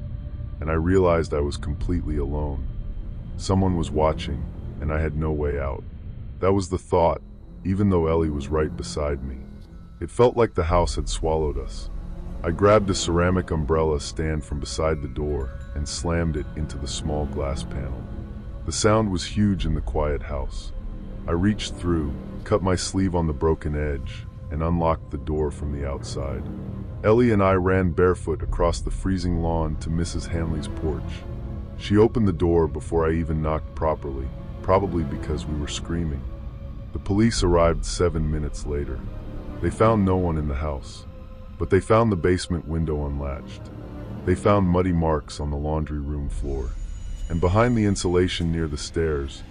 and I realized I was completely alone. Someone was watching, and I had no way out. That was the thought, even though Ellie was right beside me. It felt like the house had swallowed us. I grabbed a ceramic umbrella stand from beside the door and slammed it into the small glass panel. The sound was huge in the quiet house. I reached through, cut my sleeve on the broken edge, and unlocked the door from the outside. Ellie and I ran barefoot across the freezing lawn to Mrs. Hanley's porch. She opened the door before I even knocked properly, probably because we were screaming. The police arrived 7 minutes later. They found no one in the house, but they found the basement window unlatched. They found muddy marks on the laundry room floor, and behind the insulation near the stairs,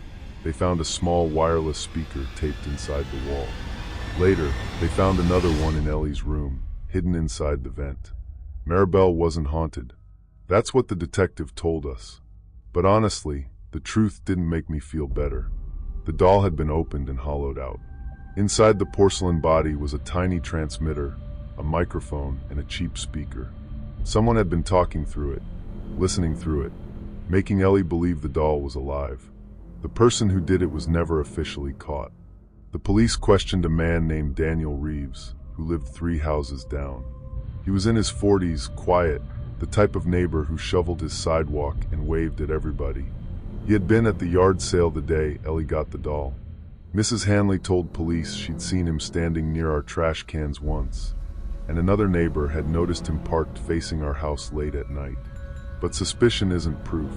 they found a small wireless speaker taped inside the wall. Later, they found another one in Ellie's room, hidden inside the vent. Maribel wasn't haunted. That's what the detective told us. But honestly, the truth didn't make me feel better. The doll had been opened and hollowed out. Inside the porcelain body was a tiny transmitter, a microphone, and a cheap speaker. Someone had been talking through it, listening through it, making Ellie believe the doll was alive. The person who did it was never officially caught. The police questioned a man named Daniel Reeves, who lived 3 houses down. He was in his 40s, quiet, the type of neighbor who shoveled his sidewalk and waved at everybody. He had been at the yard sale the day Ellie got the doll. Mrs. Hanley told police she'd seen him standing near our trash cans once, and another neighbor had noticed him parked facing our house late at night. But suspicion isn't proof.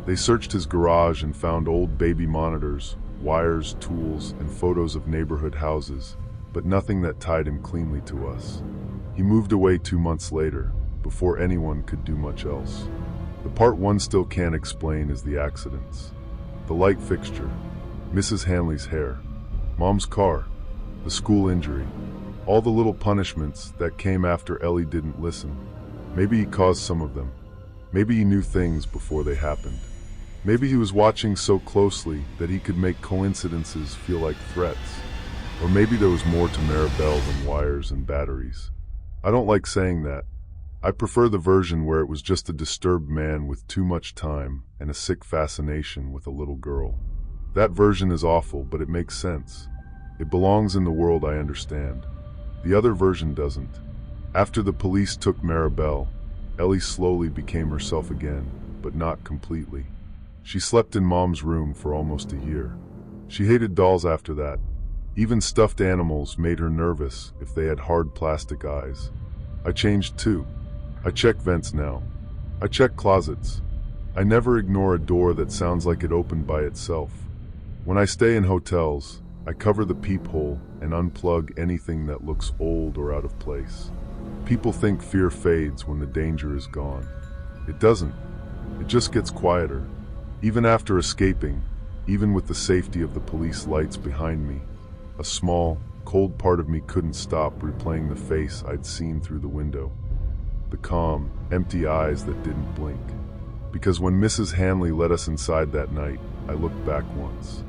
They searched his garage and found old baby monitors, wires, tools, and photos of neighborhood houses, but nothing that tied him cleanly to us. He moved away 2 months later, before anyone could do much else. The part one still can't explain is the accidents. The light fixture, Mrs. Hanley's hair, Mom's car, the school injury, all the little punishments that came after Ellie didn't listen. Maybe he caused some of them. Maybe he knew things before they happened. Maybe he was watching so closely that he could make coincidences feel like threats. Or maybe there was more to Maribel than wires and batteries. I don't like saying that. I prefer the version where it was just a disturbed man with too much time and a sick fascination with a little girl. That version is awful, but it makes sense. It belongs in the world I understand. The other version doesn't. After the police took Maribel, Ellie slowly became herself again, but not completely. She slept in Mom's room for almost a year. She hated dolls after that. Even stuffed animals made her nervous if they had hard plastic eyes. I changed too. I check vents now. I check closets. I never ignore a door that sounds like it opened by itself. When I stay in hotels, I cover the peephole and unplug anything that looks old or out of place. People think fear fades when the danger is gone. It doesn't. It just gets quieter. Even after escaping, even with the safety of the police lights behind me, a small, cold part of me couldn't stop replaying the face I'd seen through the window. The calm, empty eyes that didn't blink. Because when Mrs. Hanley let us inside that night, I looked back once.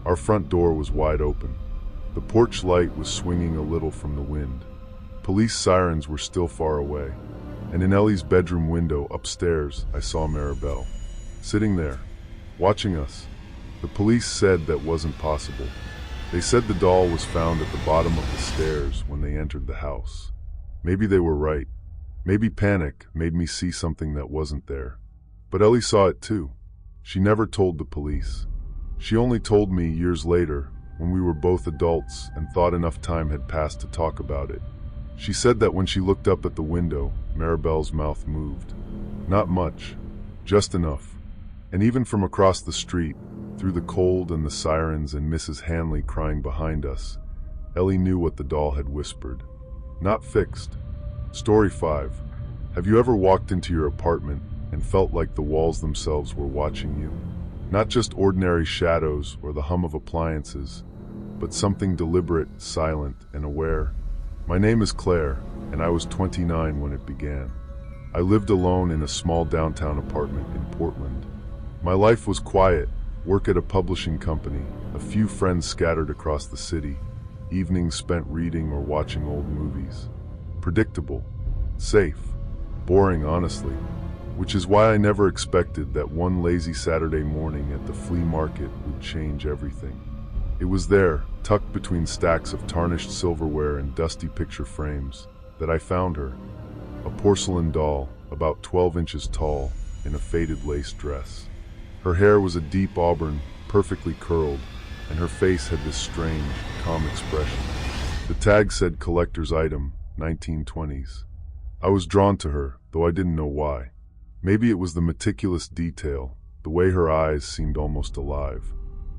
Our front door was wide open. The porch light was swinging a little from the wind. Police sirens were still far away. And in Ellie's bedroom window upstairs, I saw Maribel, sitting there, watching us. The police said that wasn't possible. They said the doll was found at the bottom of the stairs when they entered the house. Maybe they were right. Maybe panic made me see something that wasn't there. But Ellie saw it too. She never told the police. She only told me years later, when we were both adults and thought enough time had passed to talk about it. She said that when she looked up at the window, Maribel's mouth moved. Not much, just enough. And even from across the street, through the cold and the sirens and Mrs. Hanley crying behind us, Ellie knew what the doll had whispered. Not fixed. Story 5. Have you ever walked into your apartment and felt like the walls themselves were watching you? Not just ordinary shadows or the hum of appliances, but something deliberate, silent, and aware. My name is Claire, and I was 29 when it began. I lived alone in a small downtown apartment in Portland. My life was quiet, work at a publishing company, a few friends scattered across the city, evenings spent reading or watching old movies. Predictable, safe, boring honestly, which is why I never expected that one lazy Saturday morning at the flea market would change everything. It was there, tucked between stacks of tarnished silverware and dusty picture frames, that I found her. A porcelain doll, about 12 inches tall, in a faded lace dress. Her hair was a deep auburn, perfectly curled, and her face had this strange, calm expression. The tag said collector's item, 1920s. I was drawn to her, though I didn't know why. Maybe it was the meticulous detail, the way her eyes seemed almost alive.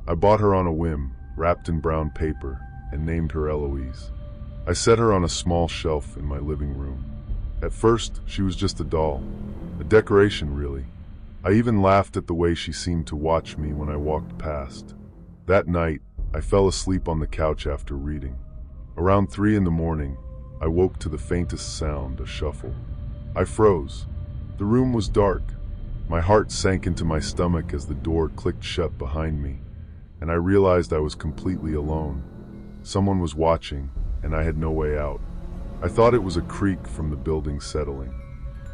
I bought her on a whim, wrapped in brown paper, and named her Eloise. I set her on a small shelf in my living room. At first, she was just a doll, a decoration really. I even laughed at the way she seemed to watch me when I walked past. That night, I fell asleep on the couch after reading. Around 3 in the morning, I woke to the faintest sound, a shuffle. I froze. The room was dark. My heart sank into my stomach as the door clicked shut behind me, and I realized I was completely alone. Someone was watching, and I had no way out. I thought it was a creak from the building settling.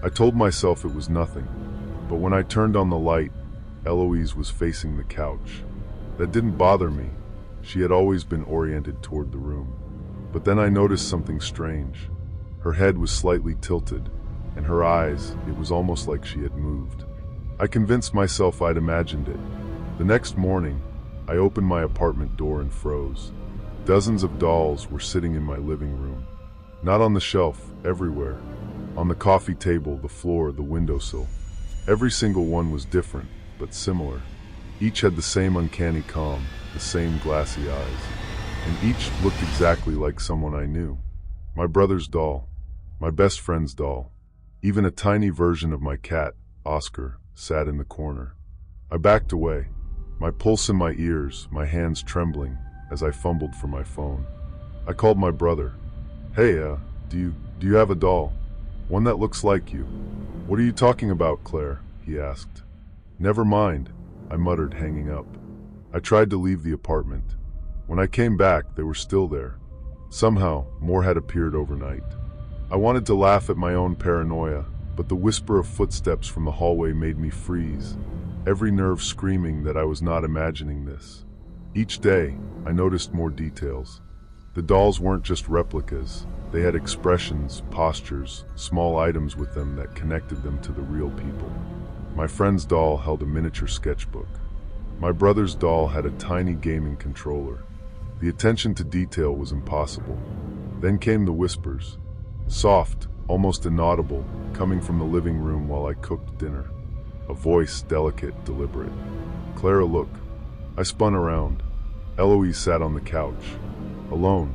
I told myself it was nothing, but when I turned on the light, Eloise was facing the couch. That didn't bother me. She had always been oriented toward the room. But then I noticed something strange. Her head was slightly tilted, and her eyes, it was almost like she had moved. I convinced myself I'd imagined it. The next morning, I opened my apartment door and froze. Dozens of dolls were sitting in my living room. Not on the shelf, everywhere. On the coffee table, the floor, the windowsill. Every single one was different, but similar. Each had the same uncanny calm, the same glassy eyes. And each looked exactly like someone I knew. My brother's doll, my best friend's doll. Even a tiny version of my cat, Oscar, sat in the corner. I backed away, my pulse in my ears, my hands trembling as I fumbled for my phone. I called my brother. Hey, do you have a doll? One that looks like you. What are you talking about, Claire? He asked. Never mind, I muttered, hanging up. I tried to leave the apartment. When I came back, they were still there. Somehow, more had appeared overnight. I wanted to laugh at my own paranoia, but the whisper of footsteps from the hallway made me freeze, every nerve screaming that I was not imagining this. Each day, I noticed more details. The dolls weren't just replicas. They had expressions, postures, small items with them that connected them to the real people. My friend's doll held a miniature sketchbook. My brother's doll had a tiny gaming controller. The attention to detail was impossible. Then came the whispers. Soft, almost inaudible, coming from the living room while I cooked dinner. A voice, delicate, deliberate. Clara, look. I spun around. Eloise sat on the couch. Alone.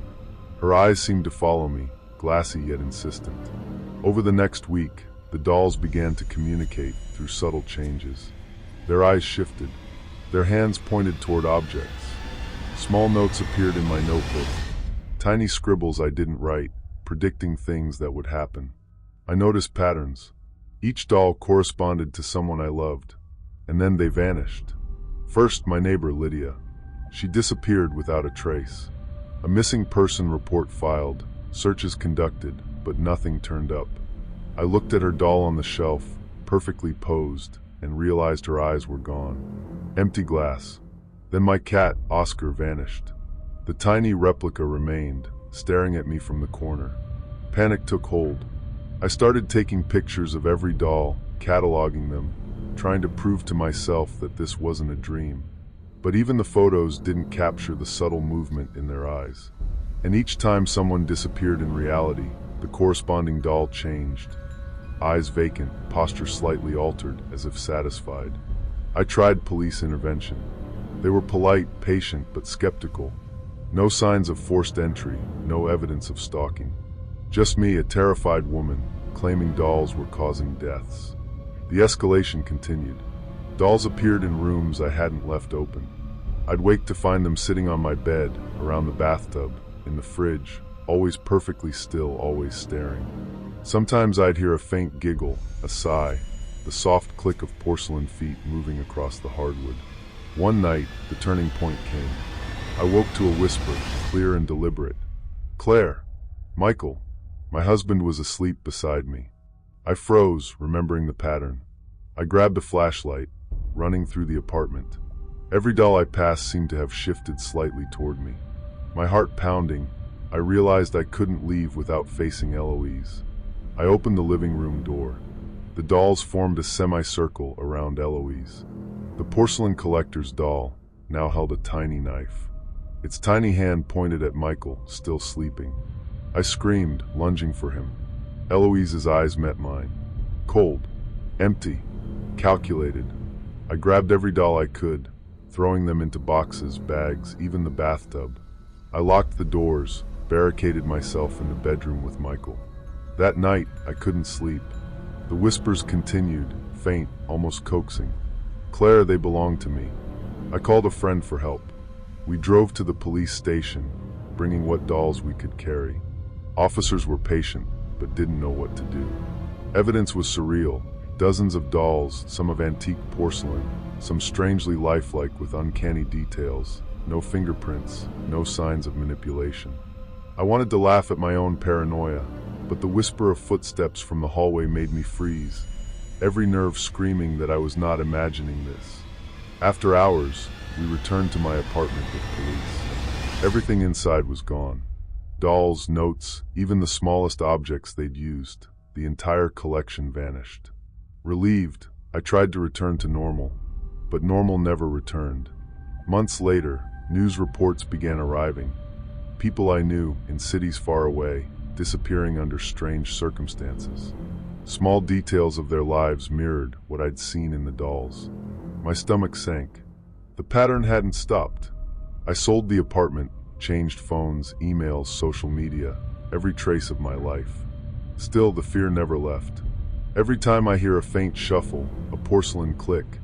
Her eyes seemed to follow me, glassy yet insistent. Over the next week, the dolls began to communicate through subtle changes. Their eyes shifted. Their hands pointed toward objects. Small notes appeared in my notebook. Tiny scribbles I didn't write, predicting things that would happen. I noticed patterns. Each doll corresponded to someone I loved, and then they vanished. First, my neighbor Lydia. She disappeared without a trace. A missing person report filed, searches conducted, but nothing turned up. I looked at her doll on the shelf, perfectly posed, and realized her eyes were gone. Empty glass. Then my cat, Oscar, vanished. The tiny replica remained, staring at me from the corner. Panic took hold. I started taking pictures of every doll, cataloging them, trying to prove to myself that this wasn't a dream. But even the photos didn't capture the subtle movement in their eyes. And each time someone disappeared in reality, the corresponding doll changed. Eyes vacant, posture slightly altered, as if satisfied. I tried police intervention. They were polite, patient, but skeptical. No signs of forced entry, no evidence of stalking. Just me, a terrified woman, claiming dolls were causing deaths. The escalation continued. Dolls appeared in rooms I hadn't left open. I'd wake to find them sitting on my bed, around the bathtub, in the fridge, always perfectly still, always staring. Sometimes I'd hear a faint giggle, a sigh, the soft click of porcelain feet moving across the hardwood. One night, the turning point came. I woke to a whisper, clear and deliberate. "Claire! Michael!" My husband was asleep beside me. I froze, remembering the pattern. I grabbed a flashlight, running through the apartment. Every doll I passed seemed to have shifted slightly toward me. My heart pounding, I realized I couldn't leave without facing Eloise. I opened the living room door. The dolls formed a semicircle around Eloise. The porcelain collector's doll now held a tiny knife. Its tiny hand pointed at Michael, still sleeping. I screamed, lunging for him. Eloise's eyes met mine. Cold, empty, calculated. I grabbed every doll I could, throwing them into boxes, bags, even the bathtub. I locked the doors, barricaded myself in the bedroom with Michael. That night, I couldn't sleep. The whispers continued, faint, almost coaxing. "Claire, they belong to me." I called a friend for help. We drove to the police station, bringing what dolls we could carry. Officers were patient, but didn't know what to do. Evidence was surreal. Dozens of dolls, some of antique porcelain, some strangely lifelike with uncanny details. No fingerprints, no signs of manipulation. I wanted to laugh at my own paranoia, but the whisper of footsteps from the hallway made me freeze, every nerve screaming that I was not imagining this. After hours, we returned to my apartment with police. Everything inside was gone. Dolls, notes, even the smallest objects they'd used. The entire collection vanished. Relieved, I tried to return to normal, but normal never returned. Months later, news reports began arriving. People I knew, in cities far away, disappearing under strange circumstances. Small details of their lives mirrored what I'd seen in the dolls. My stomach sank. The pattern hadn't stopped. I sold the apartment, changed phones, emails, social media, every trace of my life. Still, the fear never left. Every time I hear a faint shuffle, a porcelain click,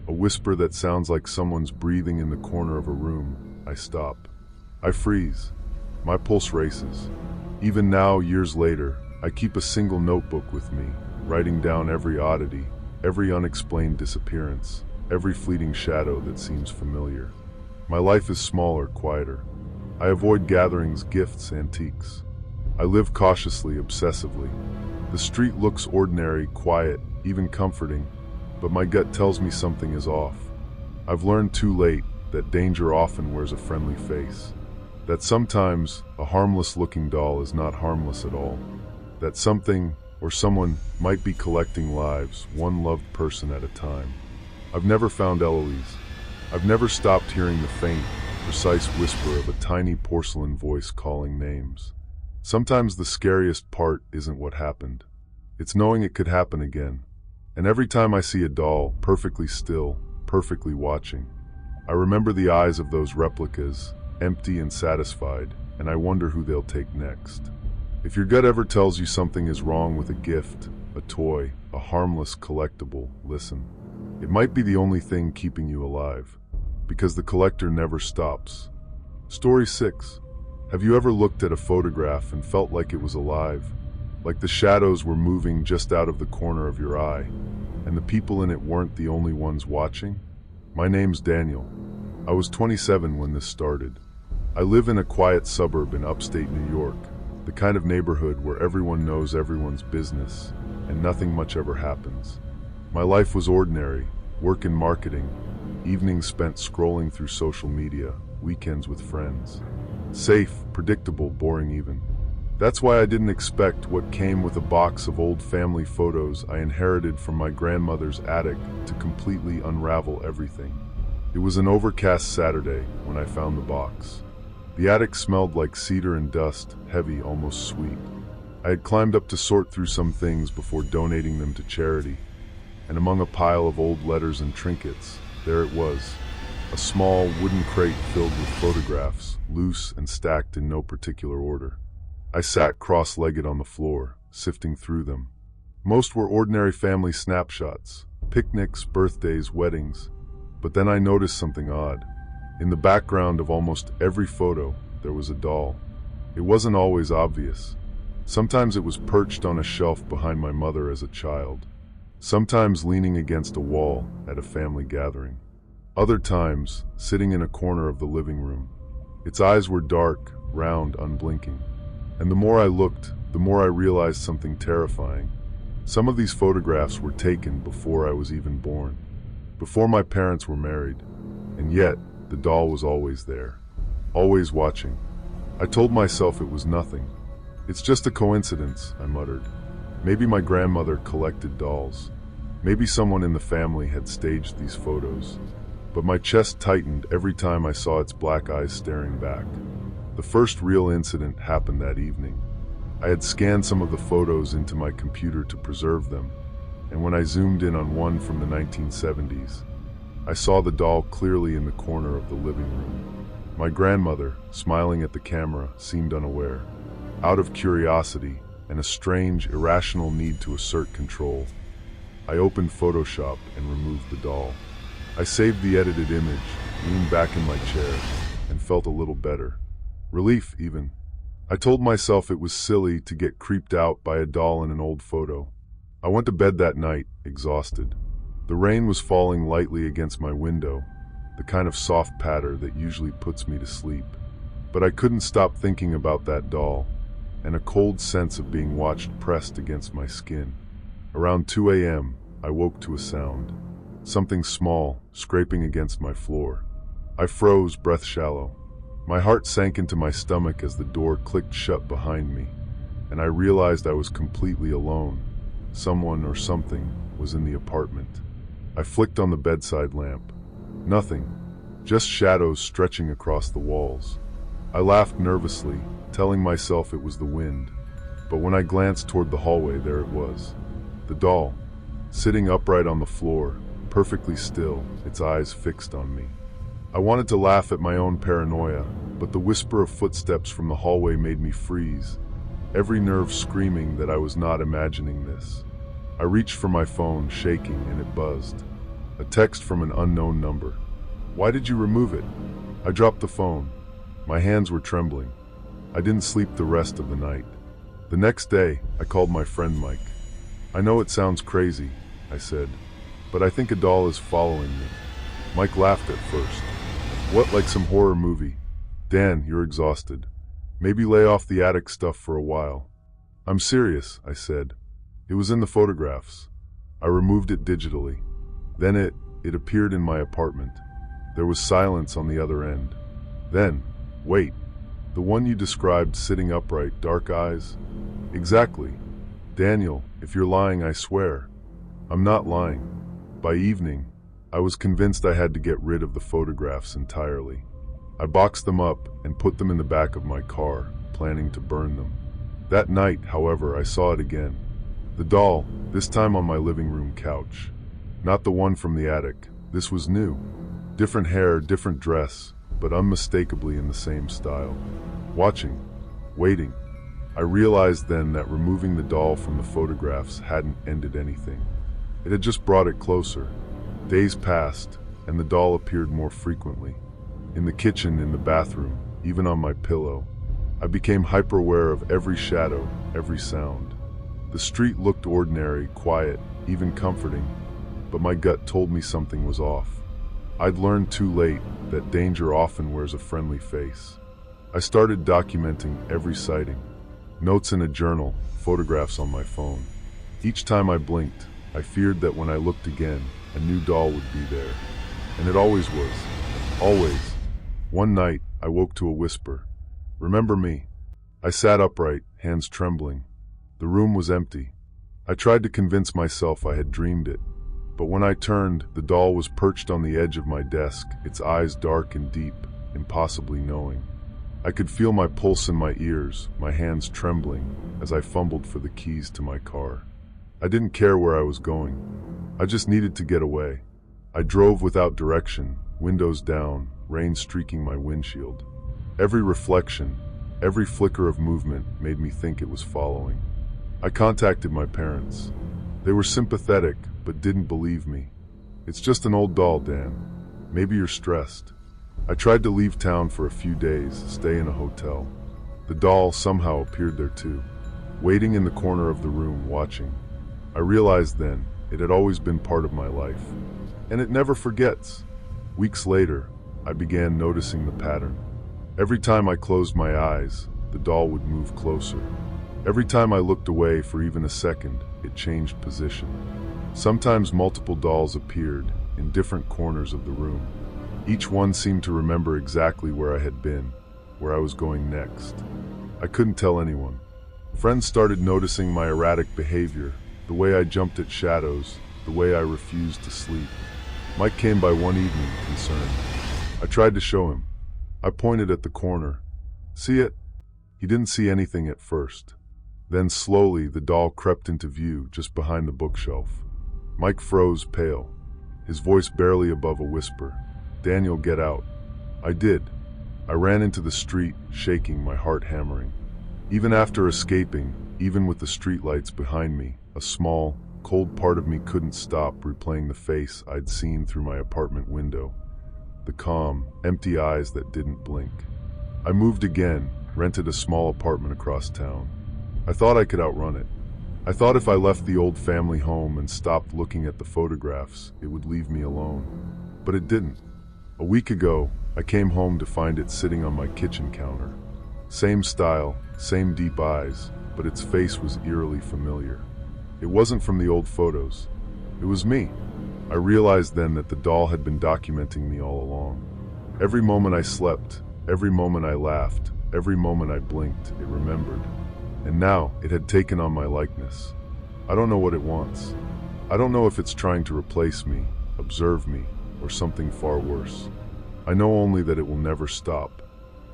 a whisper that sounds like someone's breathing in the corner of a room, I stop. I freeze. My pulse races. Even now, years later, I keep a single notebook with me, writing down every oddity, every unexplained disappearance, every fleeting shadow that seems familiar. My life is smaller, quieter. I avoid gatherings, gifts, antiques. I live cautiously, obsessively. The street looks ordinary, quiet, even comforting, but my gut tells me something is off. I've learned too late that danger often wears a friendly face. That sometimes a harmless-looking doll is not harmless at all. That something or someone might be collecting lives, one loved person at a time. I've never found Eloise. I've never stopped hearing the faint, precise whisper of a tiny porcelain voice calling names. Sometimes the scariest part isn't what happened. It's knowing it could happen again. And every time I see a doll, perfectly still, perfectly watching, I remember the eyes of those replicas, empty and satisfied, and I wonder who they'll take next. If your gut ever tells you something is wrong with a gift, a toy, a harmless collectible, listen. It might be the only thing keeping you alive, because the collector never stops. Story 6. Have you ever looked at a photograph and felt like it was alive? Like the shadows were moving just out of the corner of your eye, and the people in it weren't the only ones watching? My name's Daniel. I was 27 when this started. I live in a quiet suburb in upstate New York, the kind of neighborhood where everyone knows everyone's business, and nothing much ever happens. My life was ordinary, work in marketing, evenings spent scrolling through social media, weekends with friends. Safe, predictable, boring even. That's why I didn't expect what came with a box of old family photos I inherited from my grandmother's attic to completely unravel everything. It was an overcast Saturday when I found the box. The attic smelled like cedar and dust, heavy, almost sweet. I had climbed up to sort through some things before donating them to charity, and among a pile of old letters and trinkets, there it was, a small wooden crate filled with photographs, loose and stacked in no particular order. I sat cross-legged on the floor, sifting through them. Most were ordinary family snapshots, picnics, birthdays, weddings, but then I noticed something odd. In the background of almost every photo, there was a doll. It wasn't always obvious. Sometimes it was perched on a shelf behind my mother as a child. Sometimes leaning against a wall at a family gathering. Other times, sitting in a corner of the living room. Its eyes were dark, round, unblinking. And the more I looked, the more I realized something terrifying. Some of these photographs were taken before I was even born, before my parents were married, and yet the doll was always there, always watching. I told myself it was nothing. It's just a coincidence, I muttered. Maybe my grandmother collected dolls. Maybe someone in the family had staged these photos. But my chest tightened every time I saw its black eyes staring back. The first real incident happened that evening. I had scanned some of the photos into my computer to preserve them, and when I zoomed in on one from the 1970s, I saw the doll clearly in the corner of the living room. My grandmother, smiling at the camera, seemed unaware. Out of curiosity and a strange, irrational need to assert control, I opened Photoshop and removed the doll. I saved the edited image, leaned back in my chair, and felt a little better. Relief, even. I told myself it was silly to get creeped out by a doll in an old photo. I went to bed that night, exhausted. The rain was falling lightly against my window, the kind of soft patter that usually puts me to sleep. But I couldn't stop thinking about that doll, and a cold sense of being watched pressed against my skin. Around 2 a.m., I woke to a sound. Something small, scraping against my floor. I froze, breath shallow. My heart sank into my stomach as the door clicked shut behind me, and I realized I was completely alone. Someone or something was in the apartment. I flicked on the bedside lamp. Nothing, just shadows stretching across the walls. I laughed nervously, telling myself it was the wind, but when I glanced toward the hallway, there it was. The doll, sitting upright on the floor, perfectly still, its eyes fixed on me. I wanted to laugh at my own paranoia, but the whisper of footsteps from the hallway made me freeze, every nerve screaming that I was not imagining this. I reached for my phone, shaking, and it buzzed. A text from an unknown number. "Why did you remove it?" I dropped the phone. My hands were trembling. I didn't sleep the rest of the night. The next day, I called my friend Mike. "I know it sounds crazy," I said, "but I think a doll is following me." Mike laughed at first. "What, like some horror movie? Dan, you're exhausted. Maybe lay off the attic stuff for a while." "I'm serious," I said. "It was in the photographs." I removed it digitally. Then it appeared in my apartment. There was silence on the other end. Then, wait, the one you described sitting upright, dark eyes? Exactly. Daniel, if you're lying, I swear. I'm not lying. By evening, I was convinced I had to get rid of the photographs entirely. I boxed them up and put them in the back of my car, planning to burn them. That night, however, I saw it again. The doll, this time on my living room couch. Not the one from the attic. This was new. Different hair, different dress, but unmistakably in the same style. Watching, waiting. I realized then that removing the doll from the photographs hadn't ended anything. It had just brought it closer. Days passed, and the doll appeared more frequently. In the kitchen, in the bathroom, even on my pillow. I became hyper-aware of every shadow, every sound. The street looked ordinary, quiet, even comforting, but my gut told me something was off. I'd learned too late that danger often wears a friendly face. I started documenting every sighting. Notes in a journal, photographs on my phone. Each time I blinked, I feared that when I looked again, a new doll would be there. And it always was. Always. One night, I woke to a whisper. "Remember me?" I sat upright, hands trembling. The room was empty. I tried to convince myself I had dreamed it. But when I turned, the doll was perched on the edge of my desk, its eyes dark and deep, impossibly knowing. I could feel my pulse in my ears, my hands trembling as I fumbled for the keys to my car. I didn't care where I was going. I just needed to get away. I drove without direction, windows down, rain streaking my windshield. Every reflection, every flicker of movement made me think it was following. I contacted my parents. They were sympathetic, but didn't believe me. "It's just an old doll, Dan. Maybe you're stressed." I tried to leave town for a few days, stay in a hotel. The doll somehow appeared there too, waiting in the corner of the room, watching. I realized then it had always been part of my life. And it never forgets. Weeks later, I began noticing the pattern. Every time I closed my eyes, the doll would move closer. Every time I looked away for even a second, it changed position. Sometimes multiple dolls appeared in different corners of the room. Each one seemed to remember exactly where I had been, where I was going next. I couldn't tell anyone. Friends started noticing my erratic behavior, the way I jumped at shadows, the way I refused to sleep. Mike came by one evening, concerned. I tried to show him. I pointed at the corner. "See it?" He didn't see anything at first. Then slowly the doll crept into view just behind the bookshelf. Mike froze, pale, his voice barely above a whisper. "Daniel, get out." I did. I ran into the street, shaking, my heart hammering. Even after escaping, even with the streetlights behind me, a small, cold part of me couldn't stop replaying the face I'd seen through my apartment window. The calm, empty eyes that didn't blink. I moved again, rented a small apartment across town. I thought I could outrun it. I thought if I left the old family home and stopped looking at the photographs, it would leave me alone. But it didn't. A week ago, I came home to find it sitting on my kitchen counter. Same style, same deep eyes, but its face was eerily familiar. It wasn't from the old photos. It was me. I realized then that the doll had been documenting me all along. Every moment I slept, every moment I laughed, every moment I blinked, it remembered. And now it had taken on my likeness. I don't know what it wants. I don't know if it's trying to replace me, observe me, or something far worse. I know only that it will never stop.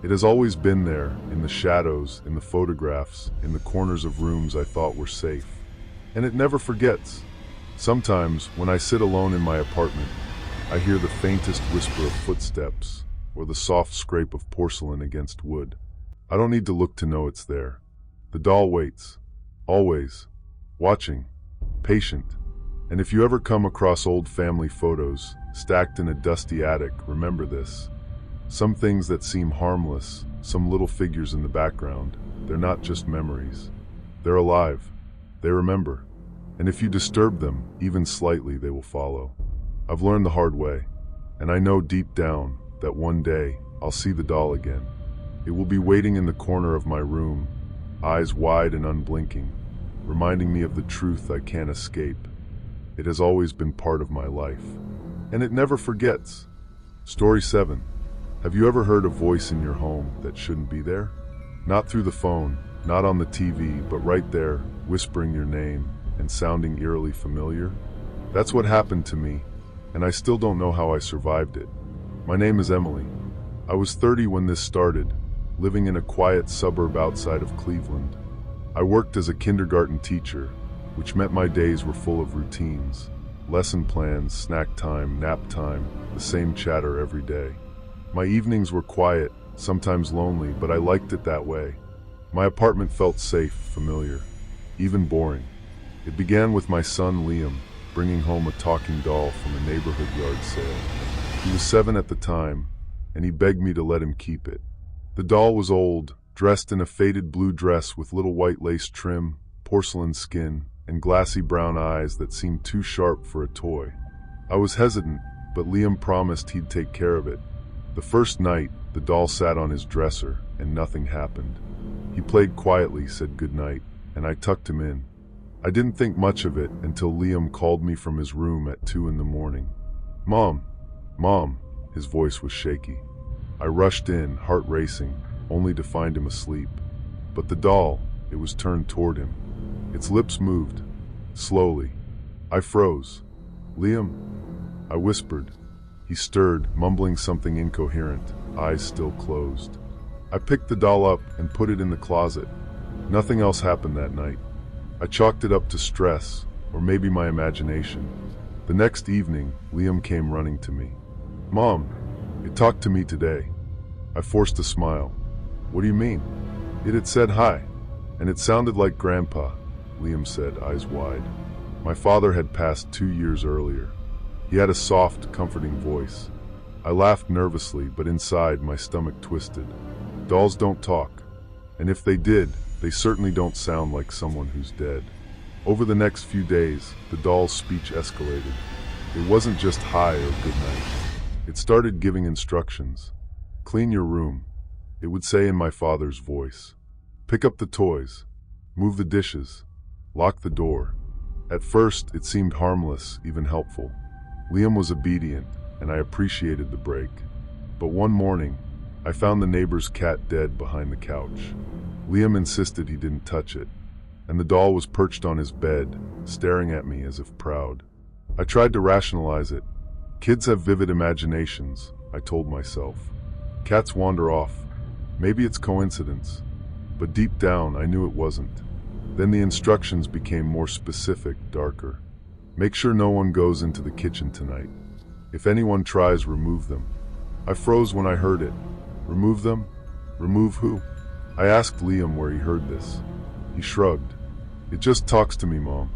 It has always been there, in the shadows, in the photographs, in the corners of rooms I thought were safe. And it never forgets. Sometimes, when I sit alone in my apartment, I hear the faintest whisper of footsteps, or the soft scrape of porcelain against wood. I don't need to look to know it's there. The doll waits, always, watching, patient. And if you ever come across old family photos, stacked in a dusty attic, remember this. Some things that seem harmless, some little figures in the background, they're not just memories. They're alive. They remember. And if you disturb them, even slightly, they will follow. I've learned the hard way, and I know deep down that one day I'll see the doll again. It will be waiting in the corner of my room, eyes wide and unblinking, reminding me of the truth I can't escape. It has always been part of my life, and it never forgets. Story 7. Have you ever heard a voice in your home that shouldn't be there? Not through the phone, not on the TV, but right there, whispering your name and sounding eerily familiar? That's what happened to me, and I still don't know how I survived it. My name is Emily. I was 30 when this started, living in a quiet suburb outside of Cleveland. I worked as a kindergarten teacher, which meant my days were full of routines. Lesson plans, snack time, nap time, the same chatter every day. My evenings were quiet, sometimes lonely, but I liked it that way. My apartment felt safe, familiar, even boring. It began with my son Liam, bringing home a talking doll from a neighborhood yard sale. He was 7 at the time, and he begged me to let him keep it. The doll was old, dressed in a faded blue dress with little white lace trim, porcelain skin, and glassy brown eyes that seemed too sharp for a toy. I was hesitant, but Liam promised he'd take care of it. The first night, the doll sat on his dresser, and nothing happened. He played quietly, said goodnight, and I tucked him in. I didn't think much of it until Liam called me from his room at 2 in the morning. "Mom, Mom," his voice was shaky. I rushed in, heart racing, only to find him asleep. But the doll, it was turned toward him. Its lips moved, slowly. I froze. "Liam," I whispered. He stirred, mumbling something incoherent, eyes still closed. I picked the doll up and put it in the closet. Nothing else happened that night. I chalked it up to stress, or maybe my imagination. The next evening, Liam came running to me. "Mom, it talked to me today." I forced a smile. "What do you mean?" "It had said hi, and it sounded like Grandpa," Liam said, eyes wide. My father had passed 2 years earlier. He had a soft, comforting voice. I laughed nervously, but inside my stomach twisted. Dolls don't talk, and if they did, they certainly don't sound like someone who's dead. Over the next few days, the doll's speech escalated. It wasn't just hi or good night. It started giving instructions. "Clean your room," it would say in my father's voice. "Pick up the toys. Move the dishes. Lock the door." At first, it seemed harmless, even helpful. Liam was obedient, and I appreciated the break. But one morning, I found the neighbor's cat dead behind the couch. Liam insisted he didn't touch it, and the doll was perched on his bed, staring at me as if proud. I tried to rationalize it. Kids have vivid imaginations, I told myself. Cats wander off. Maybe it's coincidence. But deep down, I knew it wasn't. Then the instructions became more specific, darker. "Make sure no one goes into the kitchen tonight. If anyone tries, remove them." I froze when I heard it. Remove them? Remove who? I asked Liam where he heard this. He shrugged. "It just talks to me, Mom.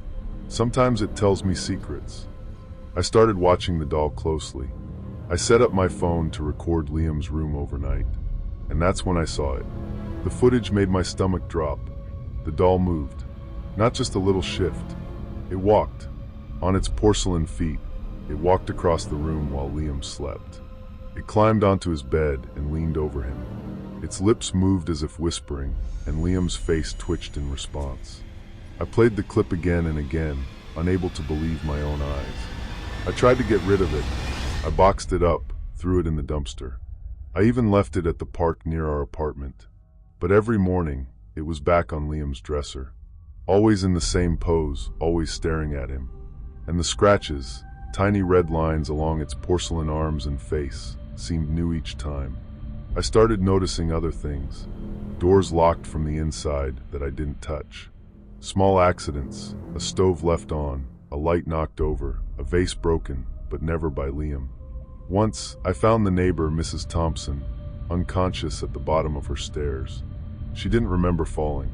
Sometimes it tells me secrets." I started watching the doll closely. I set up my phone to record Liam's room overnight, and that's when I saw it. The footage made my stomach drop. The doll moved. Not just a little shift. It walked. On its porcelain feet, it walked across the room while Liam slept. It climbed onto his bed and leaned over him. Its lips moved as if whispering, and Liam's face twitched in response. I played the clip again and again, unable to believe my own eyes. I tried to get rid of it. I boxed it up, threw it in the dumpster. I even left it at the park near our apartment. But every morning, it was back on Liam's dresser. Always in the same pose, always staring at him. And the scratches, tiny red lines along its porcelain arms and face, seemed new each time. I started noticing other things. Doors locked from the inside that I didn't touch. Small accidents, a stove left on, a light knocked over, a vase broken, but never by Liam. Once, I found the neighbor, Mrs. Thompson, unconscious at the bottom of her stairs. She didn't remember falling.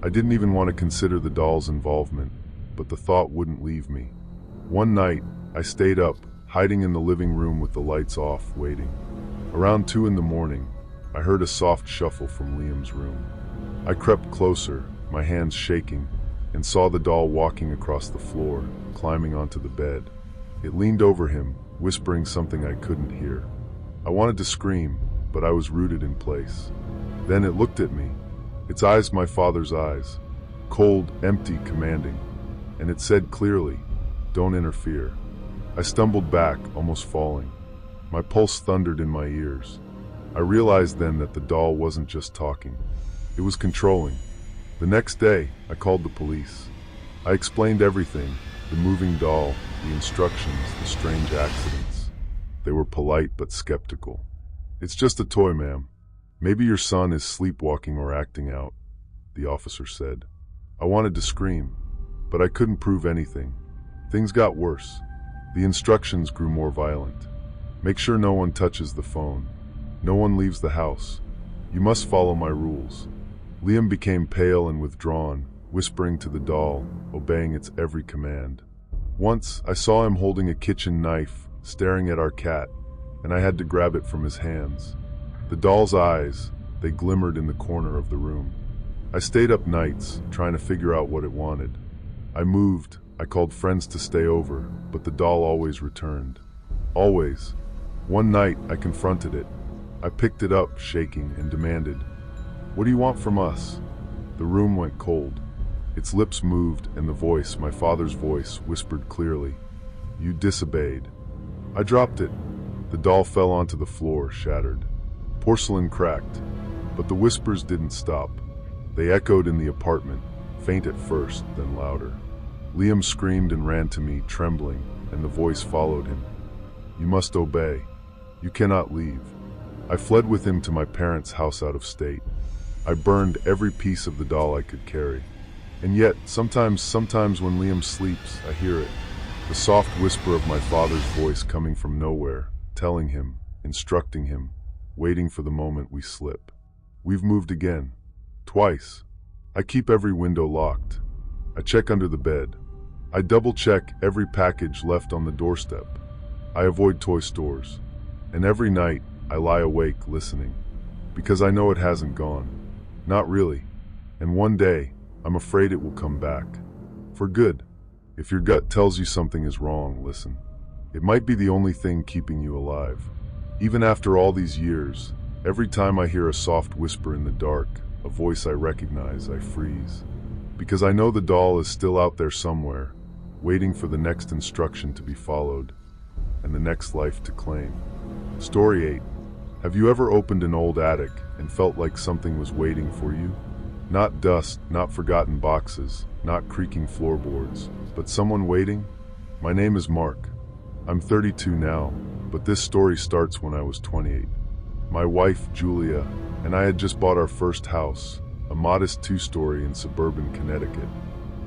I didn't even want to consider the doll's involvement, but the thought wouldn't leave me. One night, I stayed up, hiding in the living room with the lights off, waiting. Around 2 in the morning, I heard a soft shuffle from Liam's room. I crept closer, my hands shaking, and saw the doll walking across the floor, climbing onto the bed. It leaned over him, whispering something I couldn't hear. I wanted to scream, but I was rooted in place. Then it looked at me, its eyes my father's eyes, cold, empty, commanding, and it said clearly, "Don't interfere." I stumbled back, almost falling. My pulse thundered in my ears. I realized then that the doll wasn't just talking. It was controlling. The next day, I called the police. I explained everything, the moving doll, the instructions, the strange accidents. They were polite but skeptical. "It's just a toy, ma'am. Maybe your son is sleepwalking or acting out," the officer said. I wanted to scream, but I couldn't prove anything. Things got worse. The instructions grew more violent. "Make sure no one touches the phone. No one leaves the house. You must follow my rules." Liam became pale and withdrawn, whispering to the doll, obeying its every command. Once, I saw him holding a kitchen knife, staring at our cat, and I had to grab it from his hands. The doll's eyes, they glimmered in the corner of the room. I stayed up nights, trying to figure out what it wanted. I moved, I called friends to stay over, but the doll always returned. Always. One night, I confronted it. I picked it up, shaking, and demanded, "What do you want from us?" The room went cold. Its lips moved, and the voice, my father's voice, whispered clearly, "You disobeyed." I dropped it. The doll fell onto the floor, shattered. Porcelain cracked, but the whispers didn't stop. They echoed in the apartment, faint at first, then louder. Liam screamed and ran to me, trembling, and the voice followed him. "You must obey. You cannot leave." I fled with him to my parents' house out of state. I burned every piece of the doll I could carry. And yet, sometimes when Liam sleeps, I hear it. The soft whisper of my father's voice coming from nowhere, telling him, instructing him, waiting for the moment we slip. We've moved again. Twice. I keep every window locked. I check under the bed. I double-check every package left on the doorstep. I avoid toy stores. And every night, I lie awake listening. Because I know it hasn't gone. Not really. And one day, I'm afraid it will come back. For good. If your gut tells you something is wrong, listen. It might be the only thing keeping you alive. Even after all these years, every time I hear a soft whisper in the dark, a voice I recognize, I freeze. Because I know the doll is still out there somewhere, waiting for the next instruction to be followed, and the next life to claim. Story 8. Have you ever opened an old attic and felt like something was waiting for you? Not dust, not forgotten boxes, not creaking floorboards, but someone waiting? My name is Mark. I'm 32 now, but this story starts when I was 28. My wife, Julia, and I had just bought our first house, a modest 2-story in suburban Connecticut.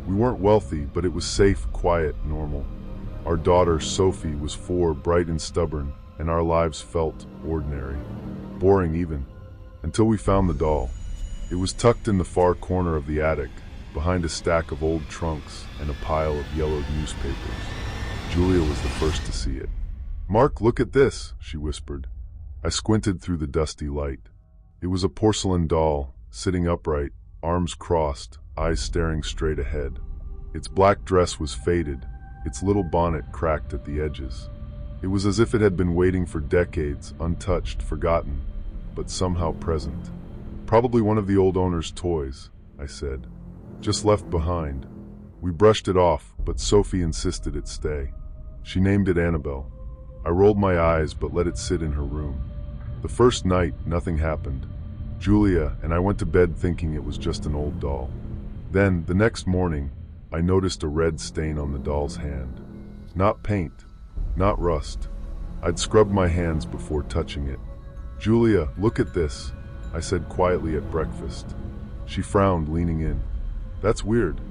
We weren't wealthy, but it was safe, quiet, normal. Our daughter, Sophie, was 4, bright and stubborn, and our lives felt ordinary. Boring even, until we found the doll. It was tucked in the far corner of the attic, behind a stack of old trunks and a pile of yellowed newspapers. Julia was the first to see it. "Mark, look at this," she whispered. I squinted through the dusty light. It was a porcelain doll, sitting upright, arms crossed, eyes staring straight ahead. Its black dress was faded, its little bonnet cracked at the edges. It was as if it had been waiting for decades, untouched, forgotten, but somehow present. "Probably one of the old owner's toys," I said. "Just left behind." We brushed it off, but Sophie insisted it stay. She named it Annabelle. I rolled my eyes but let it sit in her room. The first night, nothing happened. Julia and I went to bed thinking it was just an old doll. Then, the next morning, I noticed a red stain on the doll's hand. Not paint, not rust. I'd scrubbed my hands before touching it. "Julia, look at this," I said quietly at breakfast. She frowned, leaning in. "That's weird.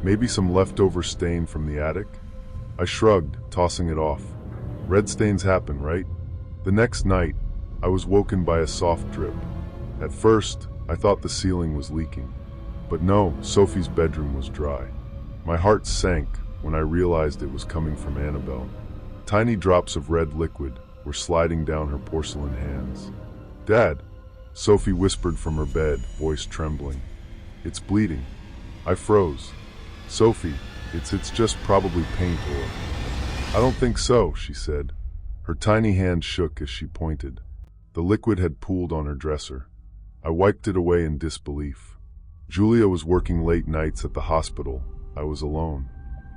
Maybe some leftover stain from the attic?" I shrugged, tossing it off. Red stains happen, right? The next night, I was woken by a soft drip. At first, I thought the ceiling was leaking. But no, Sophie's bedroom was dry. My heart sank when I realized it was coming from Annabelle. Tiny drops of red liquid were sliding down her porcelain hands. "Dad," Sophie whispered from her bed, voice trembling. "It's bleeding." I froze. "Sophie, it's just probably paint or..." "I don't think so," she said. Her tiny hand shook as she pointed. The liquid had pooled on her dresser. I wiped it away in disbelief. Julia was working late nights at the hospital. I was alone.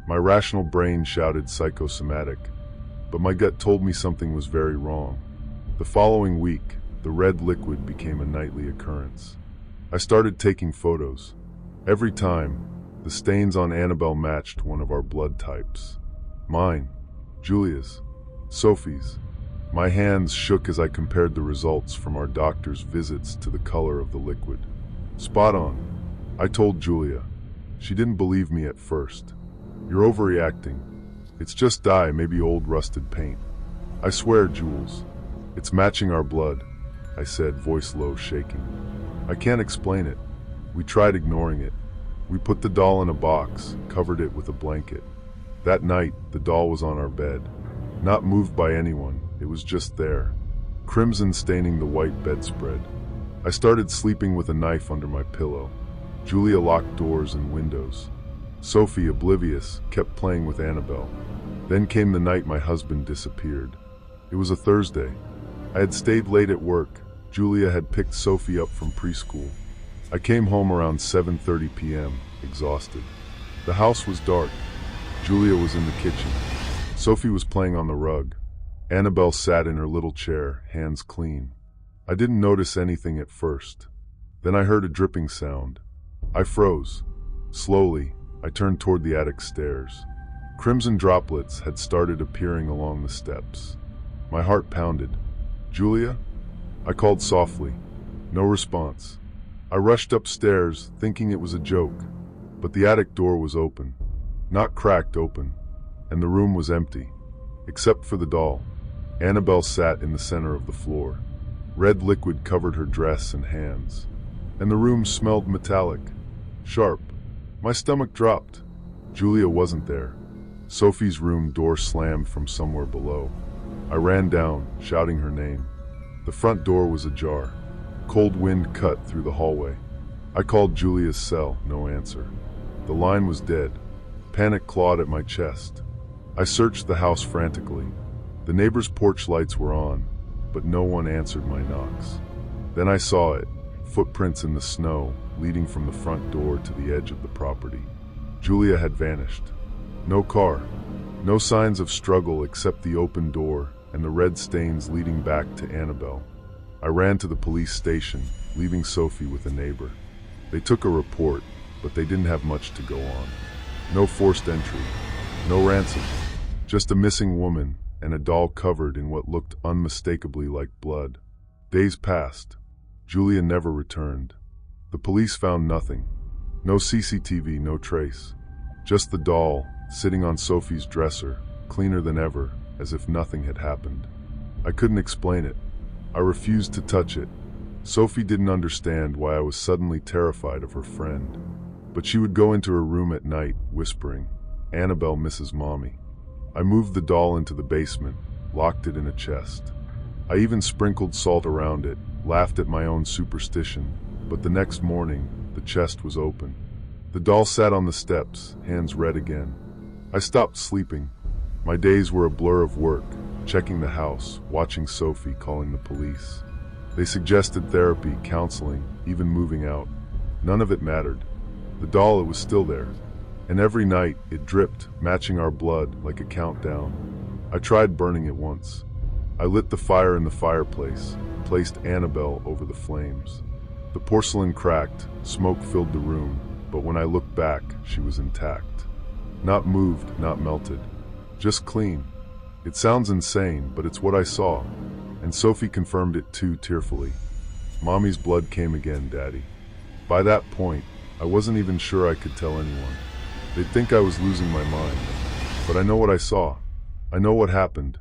My rational brain shouted psychosomatic, but my gut told me something was very wrong. The following week, the red liquid became a nightly occurrence. I started taking photos. Every time, the stains on Annabelle matched one of our blood types. Mine, Julia's, Sophie's. My hands shook as I compared the results from our doctor's visits to the color of the liquid. "Spot on," I told Julia. She didn't believe me at first. "You're overreacting. It's just dye, maybe old rusted paint." "I swear, Jules, it's matching our blood," I said, voice low, shaking. "I can't explain it." We tried ignoring it. We put the doll in a box, covered it with a blanket. That night, the doll was on our bed. Not moved by anyone, it was just there, crimson staining the white bedspread. I started sleeping with a knife under my pillow. Julia locked doors and windows. Sophie, oblivious, kept playing with Annabelle. Then came the night my husband disappeared. It was a Thursday. I had stayed late at work. Julia had picked Sophie up from preschool. I came home around 7:30 p.m., exhausted. The house was dark. Julia was in the kitchen. Sophie was playing on the rug. Annabelle sat in her little chair, hands clean. I didn't notice anything at first. Then I heard a dripping sound. I froze. Slowly, I turned toward the attic stairs. Crimson droplets had started appearing along the steps. My heart pounded. "Julia?" I called softly. No response. I rushed upstairs, thinking it was a joke, but the attic door was open. Not cracked open, and the room was empty, except for the doll. Annabelle sat in the center of the floor. Red liquid covered her dress and hands, and the room smelled metallic, sharp. My stomach dropped. Julia wasn't there. Sophie's room door slammed from somewhere below. I ran down, shouting her name. The front door was ajar. Cold wind cut through the hallway. I called Julia's cell, no answer. The line was dead. Panic clawed at my chest. I searched the house frantically. The neighbors' porch lights were on, but no one answered my knocks. Then I saw it, footprints in the snow, leading from the front door to the edge of the property. Julia had vanished. No car, no signs of struggle except the open door and the red stains leading back to Annabelle. I ran to the police station, leaving Sophie with a neighbor. They took a report, but they didn't have much to go on. No forced entry, no ransom, just a missing woman and a doll covered in what looked unmistakably like blood. Days passed. Julia never returned. The police found nothing. No CCTV, no trace. Just the doll, sitting on Sophie's dresser, cleaner than ever, as if nothing had happened. I couldn't explain it. I refused to touch it. Sophie didn't understand why I was suddenly terrified of her friend. But she would go into her room at night, whispering, "Annabelle misses Mommy." I moved the doll into the basement, locked it in a chest. I even sprinkled salt around it, laughed at my own superstition, but the next morning, the chest was open. The doll sat on the steps, hands red again. I stopped sleeping. My days were a blur of work, checking the house, watching Sophie, calling the police. They suggested therapy, counseling, even moving out. None of it mattered. The doll, it was still there. And every night, it dripped, matching our blood like a countdown. I tried burning it once. I lit the fire in the fireplace, placed Annabelle over the flames. The porcelain cracked, smoke filled the room, but when I looked back, she was intact. Not moved, not melted. Just clean. It sounds insane, but it's what I saw. And Sophie confirmed it too, tearfully. Mommy's blood came again, Daddy. By that point, I wasn't even sure I could tell anyone. They'd think I was losing my mind. But I know what I saw. I know what happened.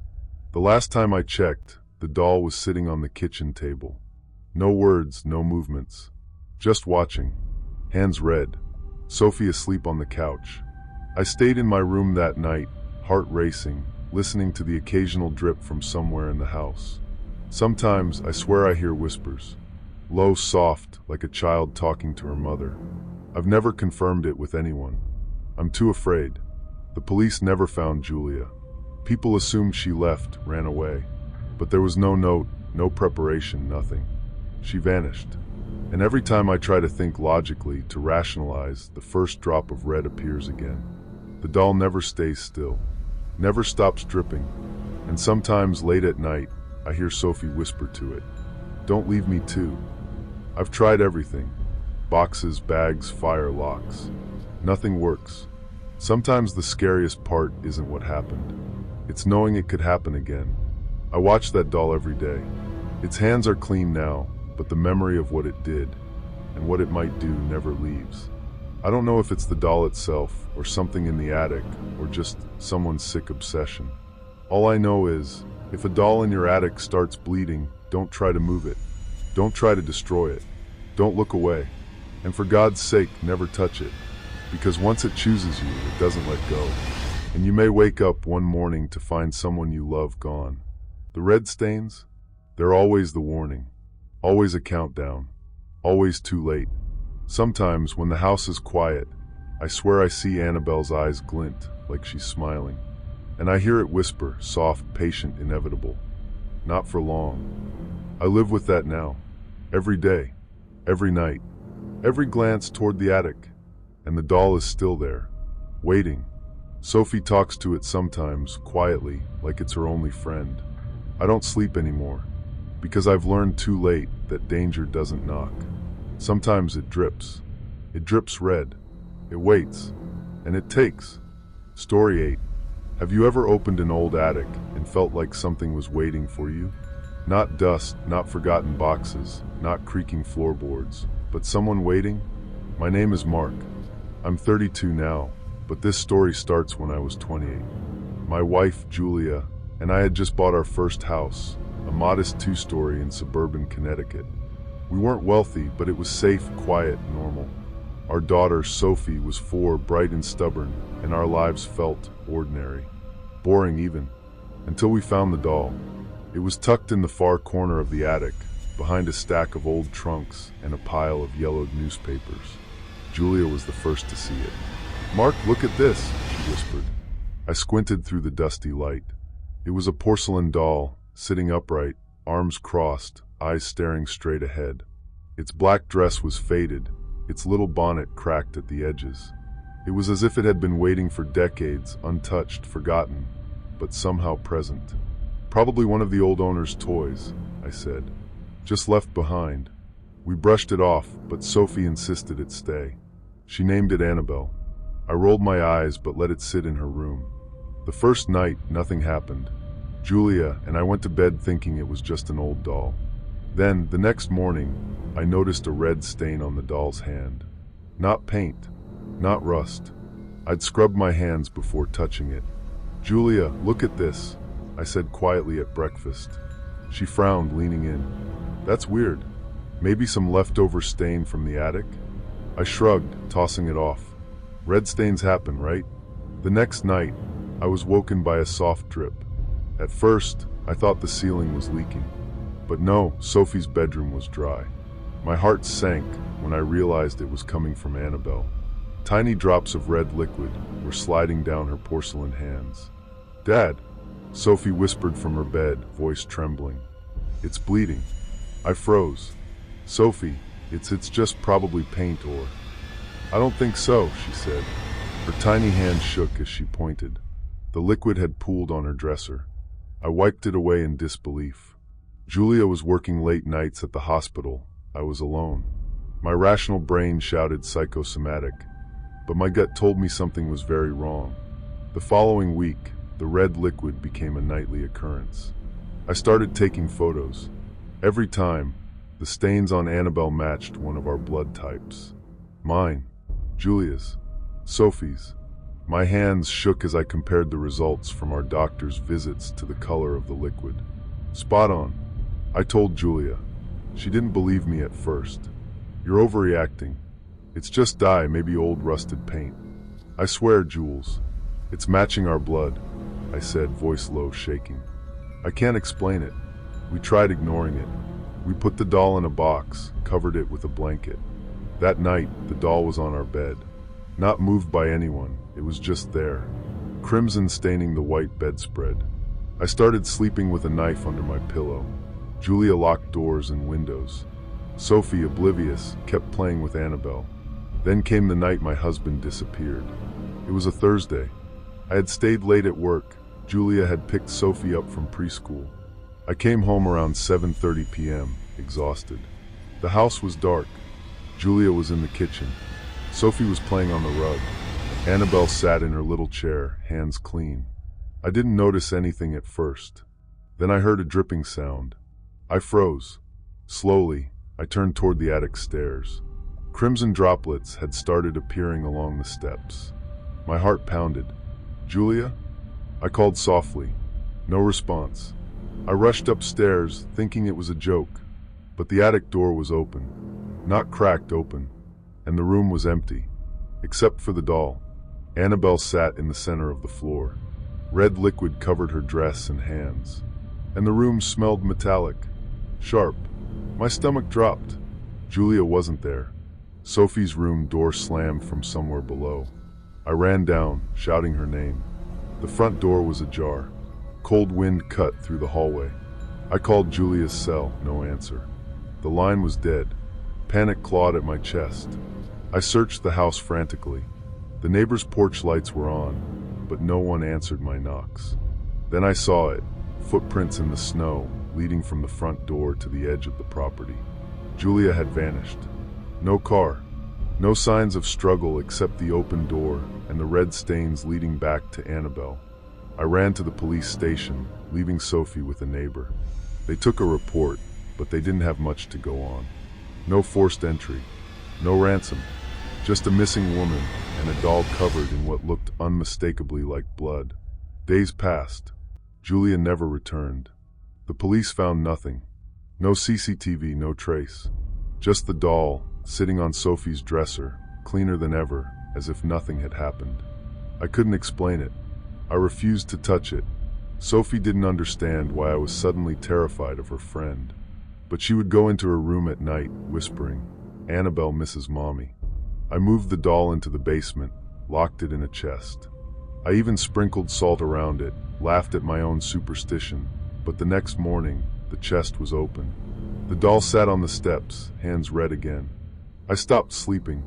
The last time I checked, the doll was sitting on the kitchen table. No words, no movements. Just watching. Hands red. Sophie asleep on the couch. I stayed in my room that night, heart racing, listening to the occasional drip from somewhere in the house. Sometimes I swear I hear whispers. Low, soft, like a child talking to her mother. I've never confirmed it with anyone. I'm too afraid. The police never found Julia. People assumed she left, ran away. But there was no note, no preparation, nothing. She vanished. And every time I try to think logically, to rationalize, the first drop of red appears again. The doll never stays still, never stops dripping. And sometimes late at night, I hear Sophie whisper to it, "Don't leave me too." I've tried everything. Boxes, bags, fire, locks. Nothing works. Sometimes the scariest part isn't what happened. It's knowing it could happen again. I watch that doll every day. Its hands are clean now, but the memory of what it did and what it might do never leaves. I don't know if it's the doll itself, or something in the attic, or just someone's sick obsession. All I know is, if a doll in your attic starts bleeding, don't try to move it. Don't try to destroy it. Don't look away. And for God's sake, never touch it. Because once it chooses you, it doesn't let go. And you may wake up one morning to find someone you love gone. The red stains? They're always the warning. Always a countdown. Always too late. Sometimes, when the house is quiet, I swear I see Annabelle's eyes glint, like she's smiling. And I hear it whisper, soft, patient, inevitable. Not for long. I live with that now. Every day. Every night. Every glance toward the attic. And the doll is still there. Waiting. Sophie talks to it sometimes, quietly, like it's her only friend. I don't sleep anymore. Because I've learned too late that danger doesn't knock. Sometimes it drips. It drips red. It waits. And it takes. Story 8. Have you ever opened an old attic and felt like something was waiting for you? Not dust, not forgotten boxes, not creaking floorboards, but someone waiting? My name is Mark. I'm 32 now, but this story starts when I was 28. My wife, Julia, and I had just bought our first house, a modest two-story in suburban Connecticut. We weren't wealthy, but it was safe, quiet, normal. Our daughter, Sophie, was 4, bright and stubborn, and our lives felt ordinary. Boring even, until we found the doll. It was tucked in the far corner of the attic, behind a stack of old trunks and a pile of yellowed newspapers. Julia was the first to see it. "Mark, look at this," she whispered. I squinted through the dusty light. It was a porcelain doll, sitting upright, arms crossed, eyes staring straight ahead. Its black dress was faded, its little bonnet cracked at the edges. It was as if it had been waiting for decades, untouched, forgotten, but somehow present. "Probably one of the old owner's toys," I said. "Just left behind." We brushed it off, but Sophie insisted it stay. She named it Annabelle. I rolled my eyes but let it sit in her room. The first night, nothing happened. Julia and I went to bed thinking it was just an old doll. Then, the next morning, I noticed a red stain on the doll's hand. Not paint, not rust. I'd scrubbed my hands before touching it. "Julia, look at this," I said quietly at breakfast. She frowned, leaning in. "That's weird. Maybe some leftover stain from the attic?" I shrugged, tossing it off. Red stains happen, right? The next night, I was woken by a soft drip. At first, I thought the ceiling was leaking. But no, Sophie's bedroom was dry. My heart sank when I realized it was coming from Annabelle. Tiny drops of red liquid were sliding down her porcelain hands. "Dad," Sophie whispered from her bed, voice trembling. "It's bleeding." I froze. "Sophie, it's just probably paint or..." "I don't think so," she said. Her tiny hand shook as she pointed. The liquid had pooled on her dresser. I wiped it away in disbelief. Julia was working late nights at the hospital. I was alone. My rational brain shouted psychosomatic, but my gut told me something was very wrong. The following week, the red liquid became a nightly occurrence. I started taking photos. Every time, the stains on Annabelle matched one of our blood types. Mine, Julia's, Sophie's. My hands shook as I compared the results from our doctor's visits to the color of the liquid. Spot on, I told Julia. She didn't believe me at first. "You're overreacting. It's just dye, maybe old rusted paint." "I swear, Jules, it's matching our blood," I said, voice low, shaking. "I can't explain it." We tried ignoring it. We put the doll in a box, covered it with a blanket. That night, the doll was on our bed. Not moved by anyone, it was just there, crimson staining the white bedspread. I started sleeping with a knife under my pillow. Julia locked doors and windows. Sophie, oblivious, kept playing with Annabelle. Then came the night my husband disappeared. It was a Thursday. I had stayed late at work. Julia had picked Sophie up from preschool. I came home around 7:30 p.m., exhausted. The house was dark. Julia was in the kitchen. Sophie was playing on the rug. Annabelle sat in her little chair, hands clean. I didn't notice anything at first. Then I heard a dripping sound. I froze. Slowly, I turned toward the attic stairs. Crimson droplets had started appearing along the steps. My heart pounded. "Julia?" I called softly. No response. I rushed upstairs, thinking it was a joke, but the attic door was open. Not cracked open, and the room was empty, except for the doll. Annabelle sat in the center of the floor. Red liquid covered her dress and hands, and the room smelled metallic, sharp. My stomach dropped. Julia wasn't there. Sophie's room door slammed from somewhere below. I ran down, shouting her name. The front door was ajar. Cold wind cut through the hallway. I called Julia's cell, no answer. The line was dead. Panic clawed at my chest. I searched the house frantically. The neighbors' porch lights were on, but no one answered my knocks. Then I saw it, footprints in the snow, leading from the front door to the edge of the property. Julia had vanished. No car, no signs of struggle except the open door and the red stains leading back to Annabelle. I ran to the police station, leaving Sophie with a neighbor. They took a report, but they didn't have much to go on. No forced entry, no ransom, just a missing woman and a doll covered in what looked unmistakably like blood. Days passed. Julia never returned. The police found nothing. No CCTV, no trace. Just the doll, sitting on Sophie's dresser, cleaner than ever, as if nothing had happened. I couldn't explain it. I refused to touch it. Sophie didn't understand why I was suddenly terrified of her friend. But she would go into her room at night, whispering, "Annabelle misses Mommy." I moved the doll into the basement, locked it in a chest. I even sprinkled salt around it, laughed at my own superstition, but the next morning, the chest was open. The doll sat on the steps, hands red again. I stopped sleeping.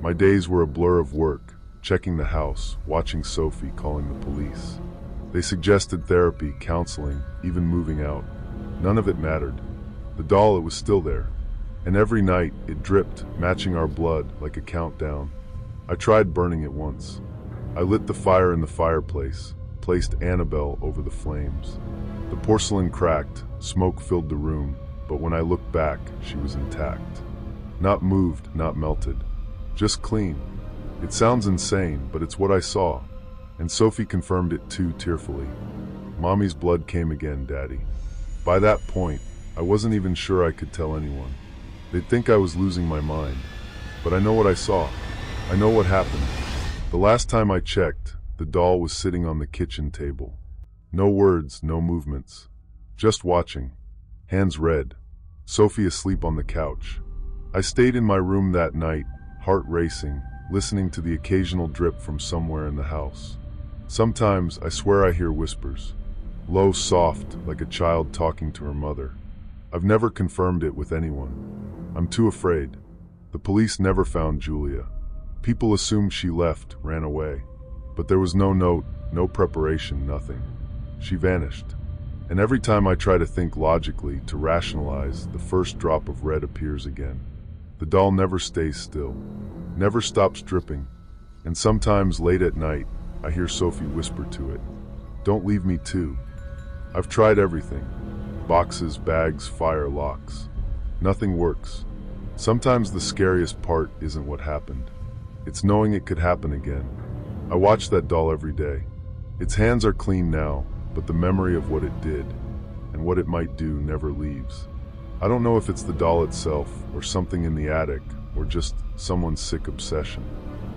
My days were a blur of work, checking the house, watching Sophie, calling the police. They suggested therapy, counseling, even moving out. None of it mattered. The doll, it was still there. And every night, it dripped, matching our blood like a countdown. I tried burning it once. I lit the fire in the fireplace, placed Annabelle over the flames. The porcelain cracked, smoke filled the room, but when I looked back, she was intact. Not moved, not melted. Just clean. It sounds insane, but it's what I saw. And Sophie confirmed it too, tearfully. "Mommy's blood came again, Daddy." By that point, I wasn't even sure I could tell anyone. They'd think I was losing my mind. But I know what I saw. I know what happened. The last time I checked, the doll was sitting on the kitchen table. No words, no movements. Just watching. Hands red. Sophie asleep on the couch. I stayed in my room that night, heart racing, listening to the occasional drip from somewhere in the house. Sometimes I swear I hear whispers. Low, soft, like a child talking to her mother. I've never confirmed it with anyone. I'm too afraid. The police never found Julia. People assumed she left, ran away. But there was no note, no preparation, nothing. She vanished. And every time I try to think logically, to rationalize, the first drop of red appears again. The doll never stays still, never stops dripping. And sometimes late at night, I hear Sophie whisper to it, "Don't leave me too." I've tried everything. Boxes, bags, fire, locks. Nothing works. Sometimes the scariest part isn't what happened. It's knowing it could happen again. I watch that doll every day. Its hands are clean now, but the memory of what it did and what it might do never leaves. I don't know if it's the doll itself, or something in the attic, or just someone's sick obsession.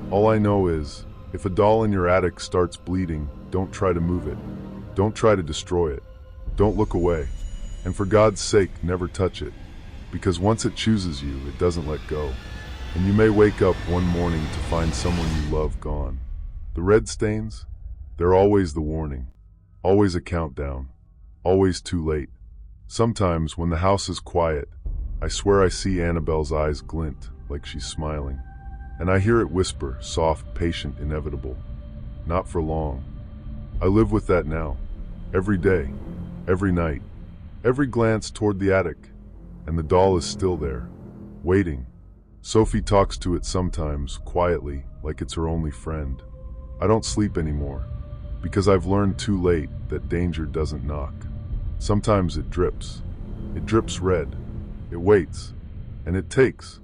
All I know is, if a doll in your attic starts bleeding, don't try to move it. Don't try to destroy it. Don't look away. And for God's sake, never touch it. Because once it chooses you, it doesn't let go. And you may wake up one morning to find someone you love gone. The red stains? They're always the warning. Always a countdown. Always too late. Sometimes, when the house is quiet, I swear I see Annabelle's eyes glint, like she's smiling. And I hear it whisper, soft, patient, inevitable. Not for long. I live with that now. Every day. Every night. Every glance toward the attic. And the doll is still there. Waiting. Sophie talks to it sometimes, quietly, like it's her only friend. I don't sleep anymore. Because I've learned too late that danger doesn't knock. Sometimes it drips. It drips red. It waits. And it takes.